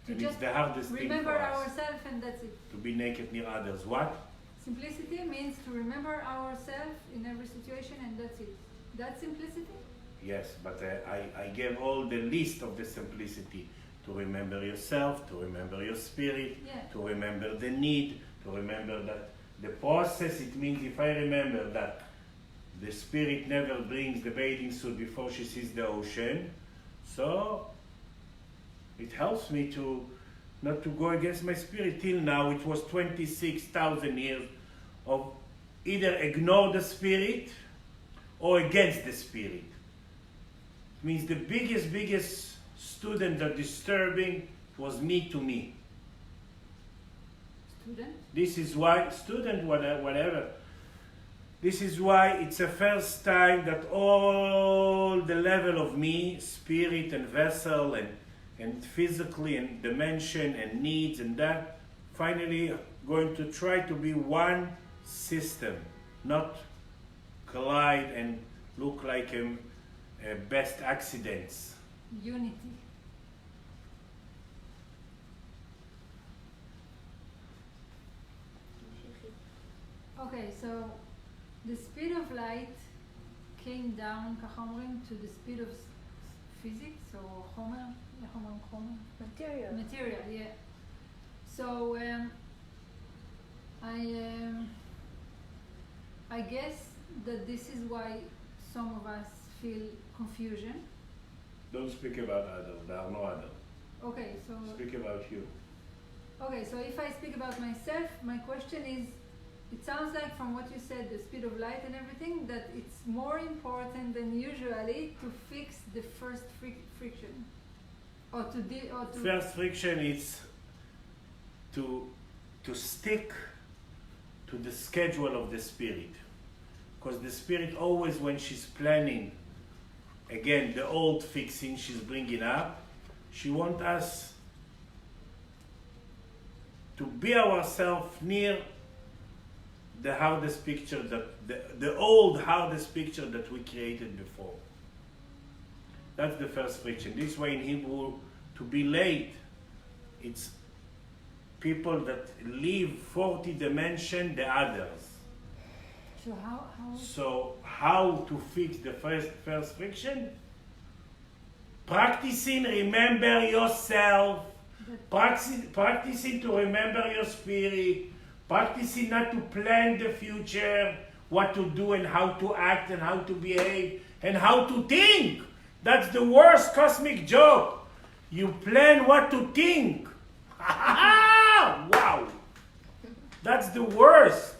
Speaker 3: to
Speaker 1: And
Speaker 3: just
Speaker 1: it's the hardest thing
Speaker 3: remember
Speaker 1: for us,
Speaker 3: ourselves, and that's it.
Speaker 1: to be naked near others. What?
Speaker 3: Simplicity means to remember ourselves in every situation, and that's it. That's simplicity?
Speaker 1: Yes, but I gave all the list of the simplicity. To remember yourself, to remember your spirit,
Speaker 3: Yeah.
Speaker 1: to remember the need, to remember that the process, it means if I remember that the spirit never brings the bathing suit before she sees the ocean, so It helps me to not to go against my spirit. Till now, it was 26,000 years of either ignore the spirit or against the spirit. It means the biggest student that disturbing was me to me.
Speaker 3: Student?
Speaker 1: This is why, student, whatever. This is why it's the first time that all the level of me, spirit and vessel and physically and dimension and needs and that, finally going to try to be one system, not collide and look like best accidents.
Speaker 3: Unity. Okay, so the speed of light came down, ככה אומרים, to the speed of physics or חומר, איך אומרים חומר?
Speaker 2: Material.
Speaker 3: Material, yeah. So I guess that this is why some of us feel confusion.
Speaker 1: Don't speak about others, there are no others.
Speaker 3: Okay, so
Speaker 1: Speak about you.
Speaker 3: okay, so if I speak about myself, my question is, it sounds like from what you said, the speed of light and everything, that it's more important than usually to fix the first friction, or to
Speaker 1: First friction is to stick to the schedule of the spirit. Because the spirit always, when she's planning, again, the old fixing she's bringing up, she wants us to be ourselves near the hardest picture that the old hardest picture that we created before. That's the first friction. This way in Hebrew, to be late, it's people that leave 40 dimension the others.
Speaker 3: So how
Speaker 1: So how to fix the first friction? Practicing remember yourself, practicing to remember your spirit, practicing not to plan the future, what to do and how to act and how to behave and how to think. That's the worst cosmic joke. You plan what to think. Wow! That's the worst.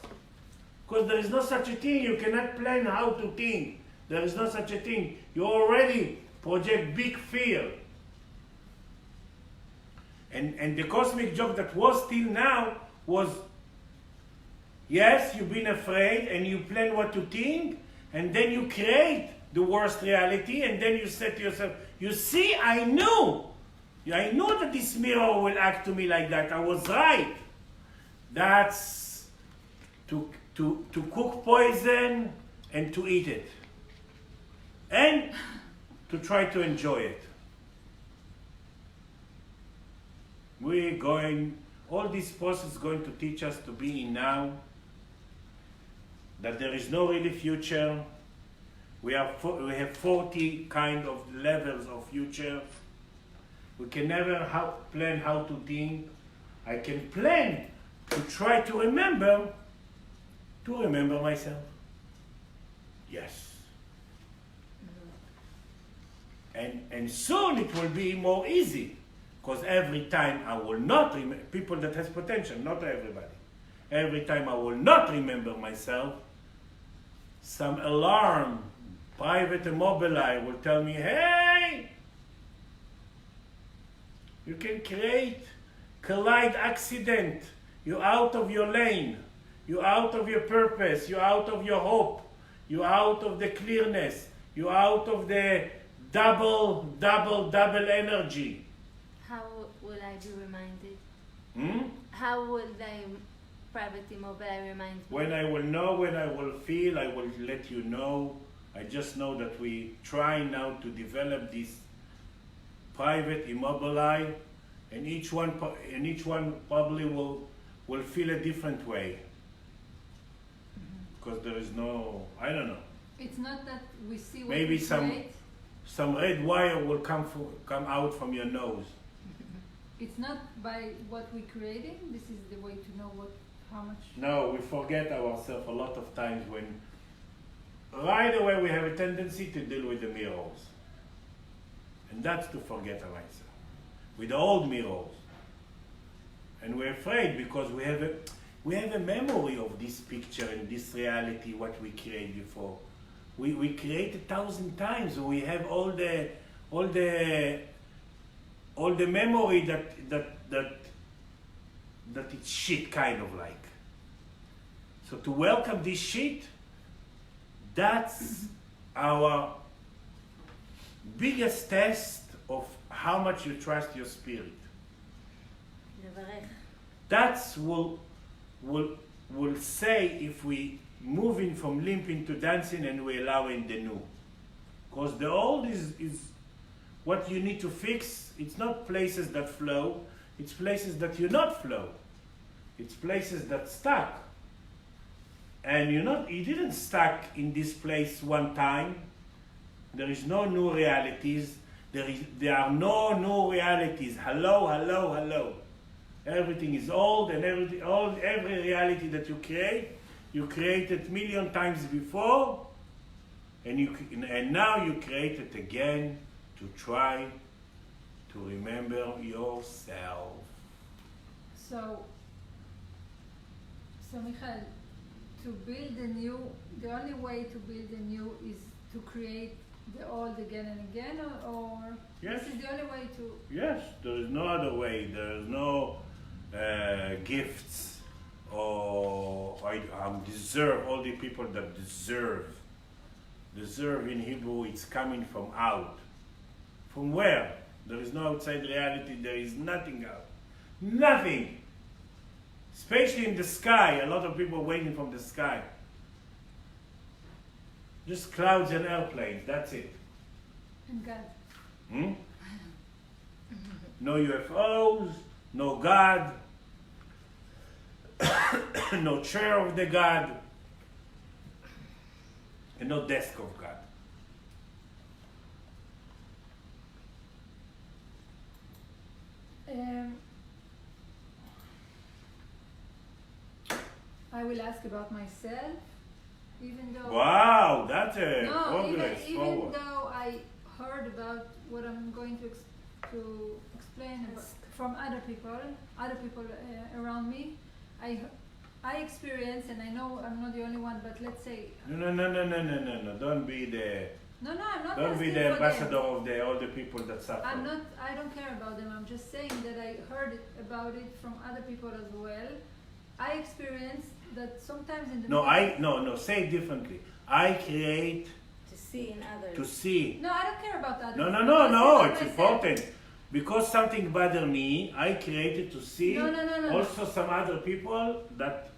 Speaker 1: Because there is no such a thing. You cannot plan how to think. There is no such a thing. You already project big fear. And the cosmic joke that was till now was, yes, you've been afraid and you plan what to think, and then you create the worst reality, and then you said to yourself, you see, I knew that this mirror will act to me like that. I was right. That's to cook poison and to eat it. And to try to enjoy it. All this process is going to teach us to be in now, that there is no really future. We have 40 kind of levels of future. We can never plan how to think. I can plan to try to remember myself. Yes. And soon it will be more easy, because every time I will not remember, people that has potential, not everybody, every time I will not remember myself, some alarm, private immobilized will tell me, hey, you can create collide accident, you're out of your lane, you're out of your purpose, you're out of your hope, you're out of the clearness, you're out of the double energy.
Speaker 2: How will I be reminded? How will I private immobile remind me?
Speaker 1: When I will know, when I will feel, I will let you know. I just know that we try now to develop this private immobile, and each one probably will feel a different way. Because there is no, I don't know.
Speaker 3: it's not that we see what
Speaker 1: Maybe
Speaker 3: we create.
Speaker 1: some red wire will come out from your nose.
Speaker 3: It's not by what we're creating. This is the way to know how much.
Speaker 1: No, we forget ourselves a lot of times when right away we have a tendency to deal with the mirrors. And that's to forget ourselves. with the old mirrors. And we're afraid because we have a memory of this picture and this reality, what we created before. We create 1,000 times. We have all the memory that it's shit, kind of like. So to welcome this shit, that's our biggest test of how much you trust your spirit. That's will say if we moving from limping to dancing and we allowing the new. Because the old is what you need to fix. It's not places that flow, it's places that you not flow. It's places that stuck. And you didn't stuck in this place one time. There is no new realities. There are no new realities. Hello, hello, hello. Everything is old, and every reality that you created million times before, and now you create it again to try to remember yourself.
Speaker 3: So Michael, to build the new, the only way to build the new is to create the old again and again, or
Speaker 1: Yes.
Speaker 3: this is the only way to...
Speaker 1: Yes, there is no other way. There is no gifts or I deserve. All the people that deserve in Hebrew, it's coming from out. From where? There is no outside reality. There is nothing out. Nothing. Especially in the sky. A lot of people are waiting from the sky. Just clouds and airplanes. That's it.
Speaker 3: And God.
Speaker 1: Hmm? No UFOs, no God, no chair of the God, and no desk of God.
Speaker 3: I will ask about myself, even though...
Speaker 1: Wow, that's a
Speaker 3: No,
Speaker 1: progress
Speaker 3: even
Speaker 1: forward.
Speaker 3: though I heard about what I'm going to explain about, from other people around me, I experience, and I know I'm not the only one, but let's say...
Speaker 1: No. Don't be the...
Speaker 3: No, I'm not
Speaker 1: Don't be
Speaker 3: asking
Speaker 1: the
Speaker 3: for
Speaker 1: ambassador
Speaker 3: them.
Speaker 1: of all the people that suffer.
Speaker 3: I don't care about them. I'm just saying that I heard about it from other people as well. I experienced that sometimes in the
Speaker 1: No, say it differently. I create
Speaker 2: To see in others.
Speaker 1: to see.
Speaker 3: No, I don't care about others.
Speaker 1: No,
Speaker 3: I'm asking about
Speaker 1: it's
Speaker 3: myself.
Speaker 1: important. Because something bothered me, I created to see
Speaker 3: No.
Speaker 1: also some other people that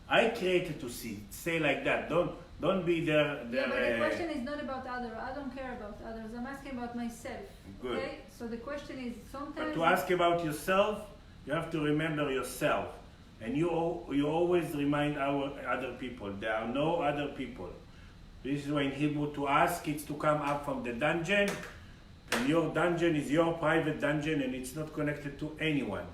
Speaker 1: I created to see. Say like that. Don't be there.
Speaker 3: Yeah, but the question is not about others. I don't care about others. I'm asking about myself.
Speaker 1: Good.
Speaker 3: Okay? So the question is
Speaker 1: But
Speaker 3: sometimes...
Speaker 1: to ask about yourself, you have to remember yourself. And you always remind our other people. There are no other people. This is why in Hebrew to ask it's to come up from the dungeon. And your dungeon is your private dungeon and it's not connected to anyone.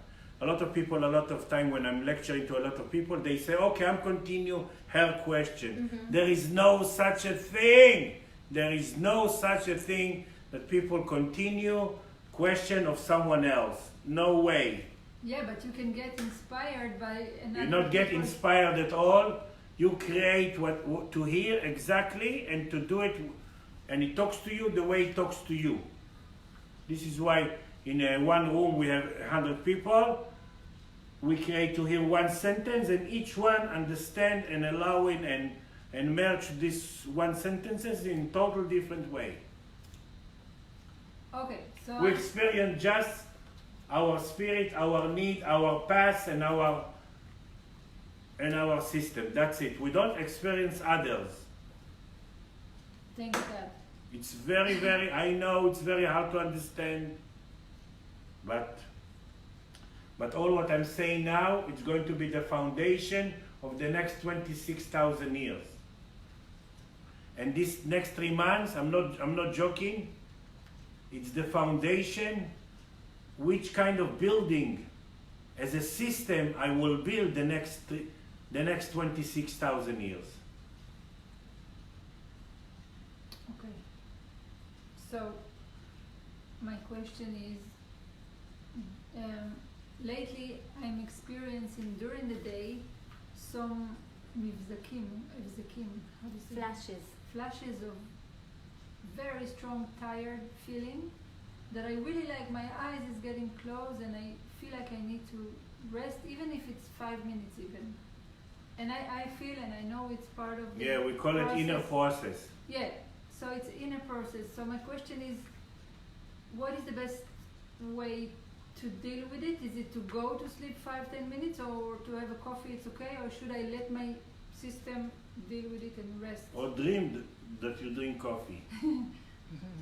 Speaker 1: A lot of people, a lot of time when I'm lecturing to a lot of people, they say, okay, I'm continue her question.
Speaker 2: Mm-hmm.
Speaker 1: There is no such a thing. There is no such a thing that people continue question of someone else. No way.
Speaker 3: Yeah, but you can get inspired by another...
Speaker 1: You not get
Speaker 3: people.
Speaker 1: inspired at all. You create what to hear exactly and to do it, and it talks to you the way it talks to you. This is why in one room we have 100 people. We create to hear one sentence, and each one understand and allowing and merge this one sentences in total different way.
Speaker 3: Okay, so...
Speaker 1: We experience just our spirit, our need, our past, and our system. That's it. We don't experience others.
Speaker 3: Thank God.
Speaker 1: It's very, very, I know it's very hard to understand, but all what I'm saying now, it's going to be the foundation of the next 26,000 years. And this next 3 months, I'm not joking, it's the foundation, which kind of building as a system I will build the next 26,000 years.
Speaker 3: Okay. So, my question is, lately I'm experiencing during the day some mivzakim, how do you say? Flashes of very strong tired feeling that I really like. My eyes is getting closed and I feel like I need to rest, even if it's 5 minutes even. And I feel and I know it's part of the
Speaker 1: we call
Speaker 3: process.
Speaker 1: it inner process.
Speaker 3: Yeah, so it's inner process. So my question is, what is the best way to deal with it? Is it to go to sleep 5-10 minutes, or to have a coffee, it's okay? Or should I let my system deal with it and rest?
Speaker 1: Or dream that you drink coffee.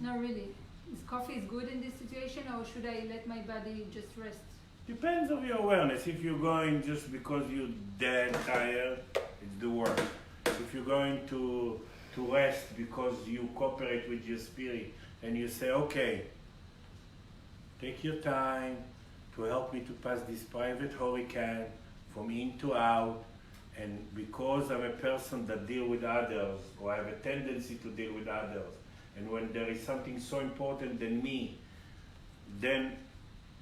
Speaker 3: Not really. Is coffee is good in this situation, or should I let my body just rest?
Speaker 1: Depends on your awareness. If you're going just because you're dead tired, it's the worst. If you're going to rest because you cooperate with your spirit and you say, okay, take your time to help me to pass this private hurricane from in to out, and because I'm a person that deal with others, or I have a tendency to deal with others, and when there is something so important than me, then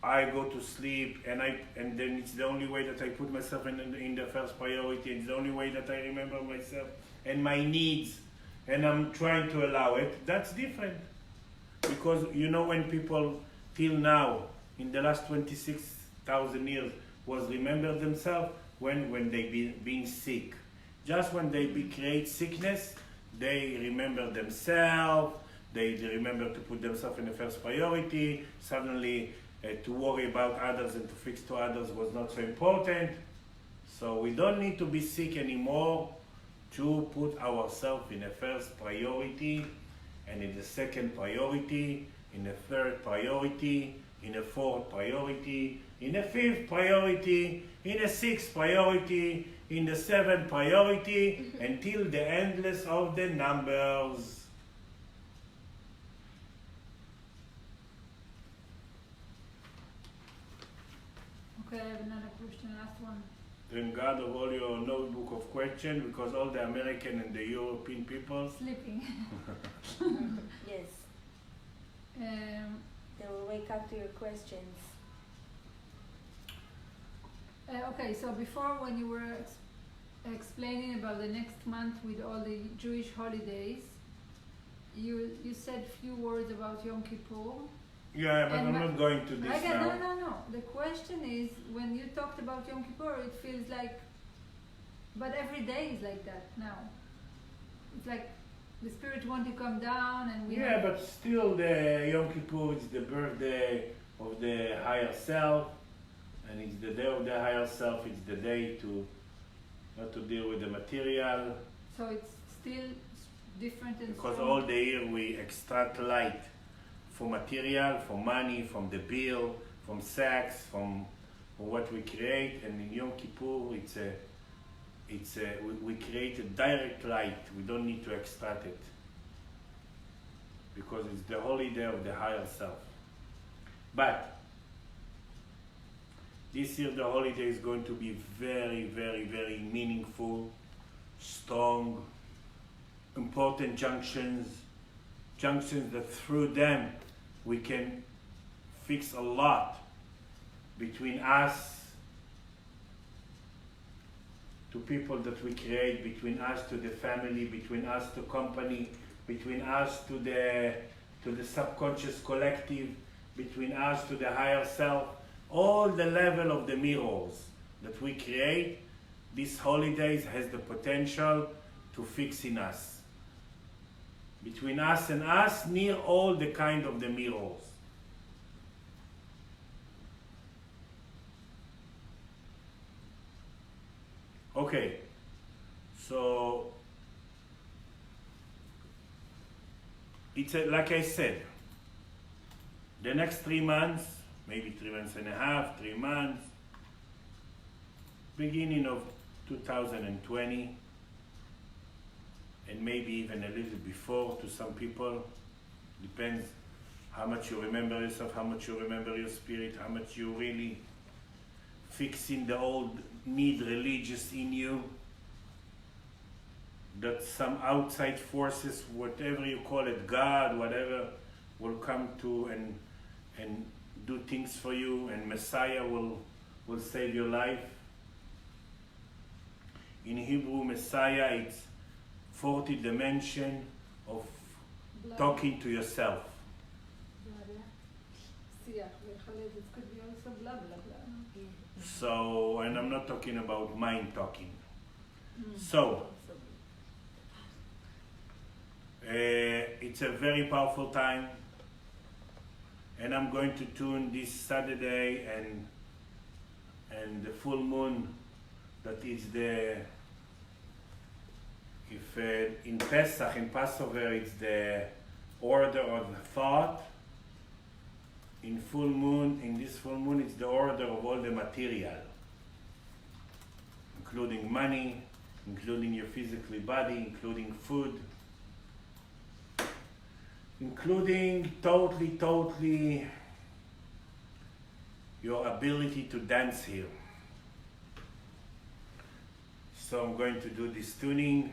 Speaker 1: I go to sleep, and then it's the only way that I put myself in the first priority. It's the only way that I remember myself and my needs, and I'm trying to allow it. That's different, because when people till now in the last 26,000 years was remember themselves when they being sick. Just when they create sickness, they remember themselves. They remember to put themselves in the first priority. Suddenly, to worry about others and to fix to others was not so important. So we don't need to be sick anymore to put ourselves in the first priority, and in the second priority, in the third priority, in the fourth priority, in the fifth priority, in the sixth priority, in the seventh priority, until the endless of the numbers.
Speaker 3: Okay, I have another question, last one.
Speaker 1: Thank God of all your notebook of questions, because all the American and the European people
Speaker 3: Sleeping.
Speaker 2: Yes, they will wake up to your questions.
Speaker 3: Okay, so before, when you were explaining about the next month with all the Jewish holidays, you said few words about Yom Kippur.
Speaker 1: Yeah, but I'm not going to this now.
Speaker 3: No. The question is, when you talked about Yom Kippur, it feels like, but every day is like that now. It's like the spirit want to come down, and we.
Speaker 1: Yeah, but still, the Yom Kippur is the birthday of the higher self, and it's the day of the higher self. It's the day to not to deal with the material.
Speaker 3: So it's still different and
Speaker 1: because
Speaker 3: strong.
Speaker 1: all the year we extract light for material, for money, from the bill, from sex, from what we create, and in Yom Kippur we create a direct light. We don't need to extract it, because it's the holiday of the higher self. But this year the holiday is going to be very, very, very meaningful, strong, important junctions that through them we can fix a lot between us to people that we create, between us to the family, between us to company, between us to the subconscious collective, between us to the higher self. All the level of the mirrors that we create, these holidays has the potential to fix in us. Between us and us, near all the kind of the mirrors. Okay, so it's like I said, the next 3 months, maybe 3 months and a half, 3 months, beginning of 2020, and maybe even a little before to some people, depends how much you remember yourself, how much you remember your spirit, how much you really fixing the old need religious in you, that some outside forces, whatever you call it, God, whatever, will come to and do things for you, and Messiah will save your life. In Hebrew, Messiah, it's 40 dimension of
Speaker 3: Blah,
Speaker 1: talking to yourself.
Speaker 3: blah, blah. Siach, v'chaled, it could be also blah, blah, blah.
Speaker 1: So, and I'm not talking about mind talking. So, it's a very powerful time, and I'm going to tune this Saturday and the full moon, that is the, if in Pesach, in Passover, it's the order of thought. In full moon, in this full moon, it's the order of all the material, including money, including your physical body, including food, including totally your ability to dance here. So I'm going to do this tuning,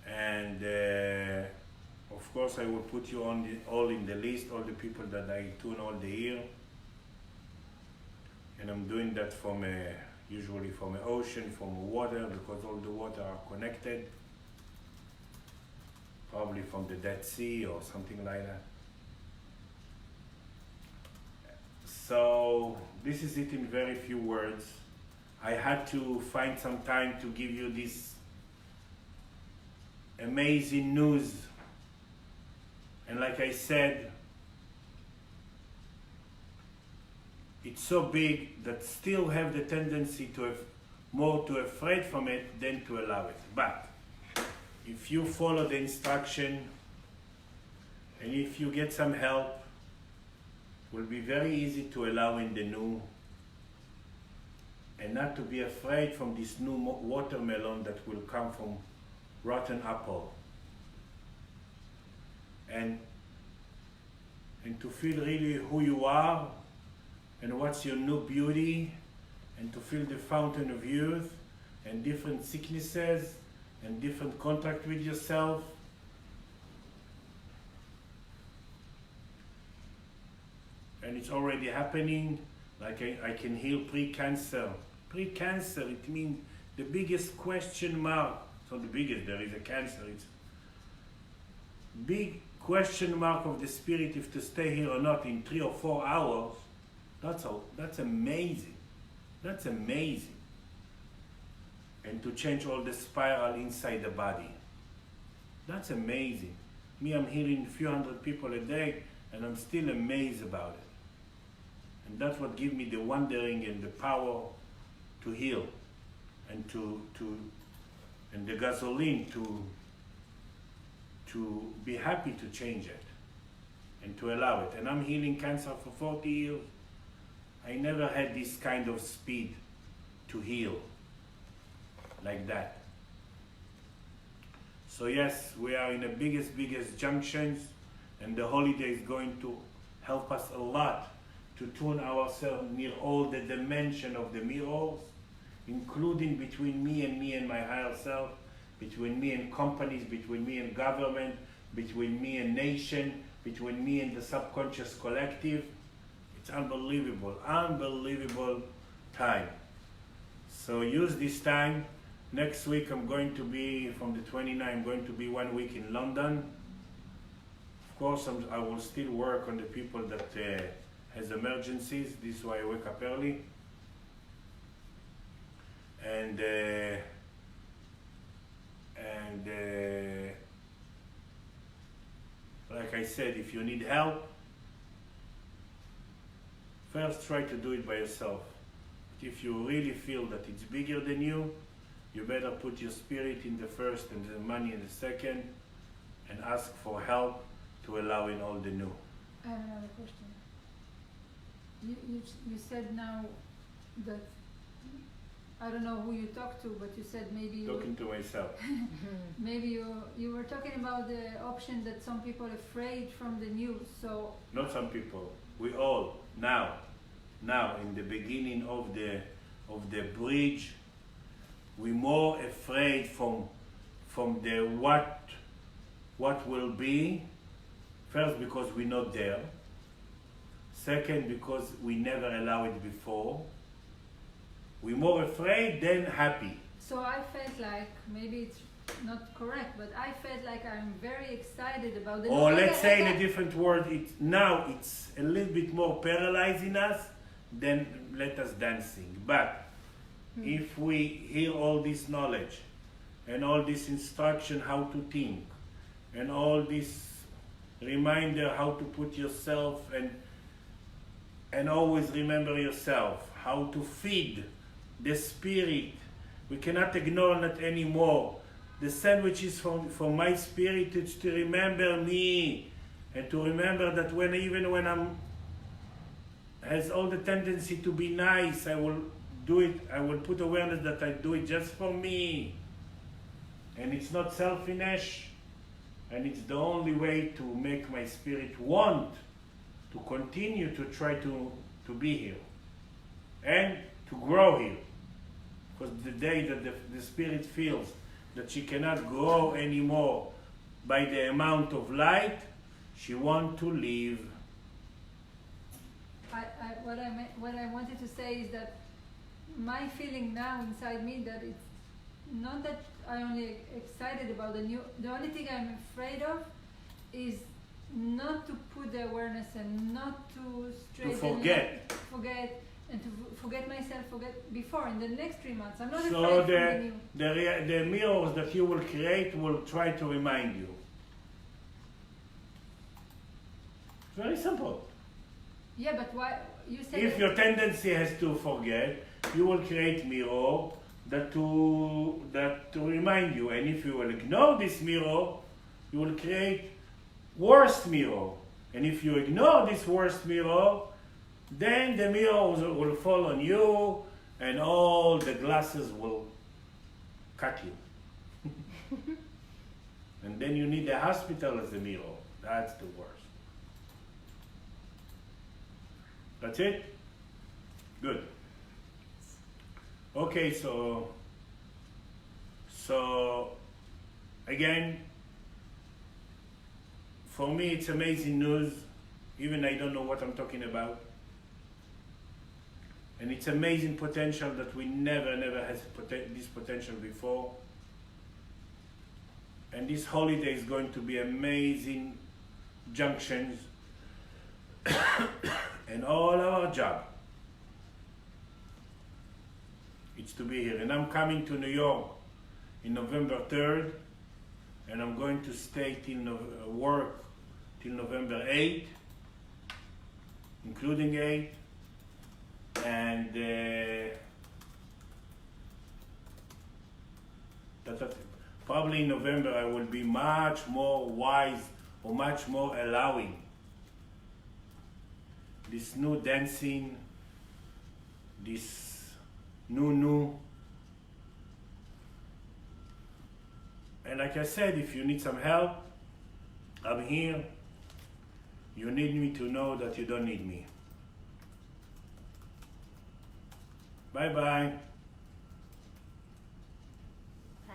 Speaker 1: and of course I will put you on all in the list, all the people that I tune all the year, and I'm doing that from usually from an ocean, from water, because all the water are connected, probably from the Dead Sea or something like that. So this is it in very few words. I had to find some time to give you this amazing news, and like I said, it's so big that still have the tendency to have more to afraid from it than to allow it. But if you follow the instruction and if you get some help, it will be very easy to allow in the new, and not to be afraid from this new watermelon that will come from rotten apple. And to feel really who you are and what's your new beauty, and to feel the fountain of youth and different sicknesses and different contact with yourself. And it's already happening. Like I can heal pre-cancer. Pre-cancer, it means the biggest question mark. It's not the biggest, there is a cancer. It's big question mark of the spirit if to stay here or not in 3 or 4 hours. That's amazing. That's amazing. And to change all the spiral inside the body. That's amazing. Me, I'm healing a few hundred people a day, and I'm still amazed about it. And that's what gives me the wondering and the power to heal, and and the gasoline to be happy to change it and to allow it. And I'm healing cancer for 40 years. I never had this kind of speed to heal like that. So yes, we are in the biggest junctions, and the holiday is going to help us a lot to tune ourselves near all the dimension of the mirrors, including between me and my higher self, between me and companies, between me and government, between me and nation, between me and the subconscious collective. It's unbelievable time. So use this time. Next week I'm going to be, from the 29th, I'm going to be 1 week in London. Of course, I will still work on the people that has emergencies. This is why I wake up early. And like I said, if you need help, first try to do it by yourself. But if you really feel that it's bigger than you better put your spirit in the first and the money in the second, and ask for help to allow in all the new.
Speaker 3: I have another question. You said now that, I don't know who you talked to, but you said maybe you...
Speaker 1: Talking to myself.
Speaker 3: Maybe you were talking about the option that some people are afraid from the news, so...
Speaker 1: Not some people. We all, now, in the beginning of the bridge, we're more afraid from the what will be. First, because we're not there. Second, because we never allow it before. We're more afraid than happy.
Speaker 3: So I felt like, maybe it's not correct, but I felt like I'm very excited about the
Speaker 1: Or
Speaker 3: new-
Speaker 1: let's say in a different word, now it's a little bit more paralyzing us than let us dancing. But if we hear all this knowledge and all this instruction how to think and all this reminder how to put yourself and always remember yourself, how to feed the spirit. We cannot ignore that anymore. The sandwich is for my spirit. It's to remember me and to remember that even when I'm has all the tendency to be nice, I will do it. I will put awareness that I do it just for me, and it's not selfish, and it's the only way to make my spirit want to continue to try to be here and to grow here. Because the day that the spirit feels that she cannot grow anymore by the amount of light, she wants to leave.
Speaker 3: What I wanted to say is that my feeling now inside me that it's not that I'm only excited about the only thing I'm afraid of is not to put the awareness and not to
Speaker 1: forget
Speaker 3: and to forget myself, forget before in the next 3 months. I'm not
Speaker 1: So
Speaker 3: afraid from the new.
Speaker 1: the mirrors that you will create will try to remind you. Very simple.
Speaker 3: Yeah, but why you said
Speaker 1: If your tendency has to forget, you will create mirror that to remind you. And if you will ignore this mirror, you will create worst mirror. And if you ignore this worst mirror, then the mirror will fall on you and all the glasses will cut you. And then you need a hospital as a mirror. That's the worst. That's it? Good. Okay, so again, for me it's amazing news. Even I don't know what I'm talking about. And it's amazing potential that we never had this potential before. And this holiday is going to be amazing junctions and all our job. It's to be here. And I'm coming to New York in November 3rd, and I'm going to stay work till November 8th, including 8th. And probably in November I will be much more wise or much more allowing. This new dancing, this new. And like I said, if you need some help, I'm here. You need me to know that you don't need me. Bye-bye.
Speaker 2: Bye.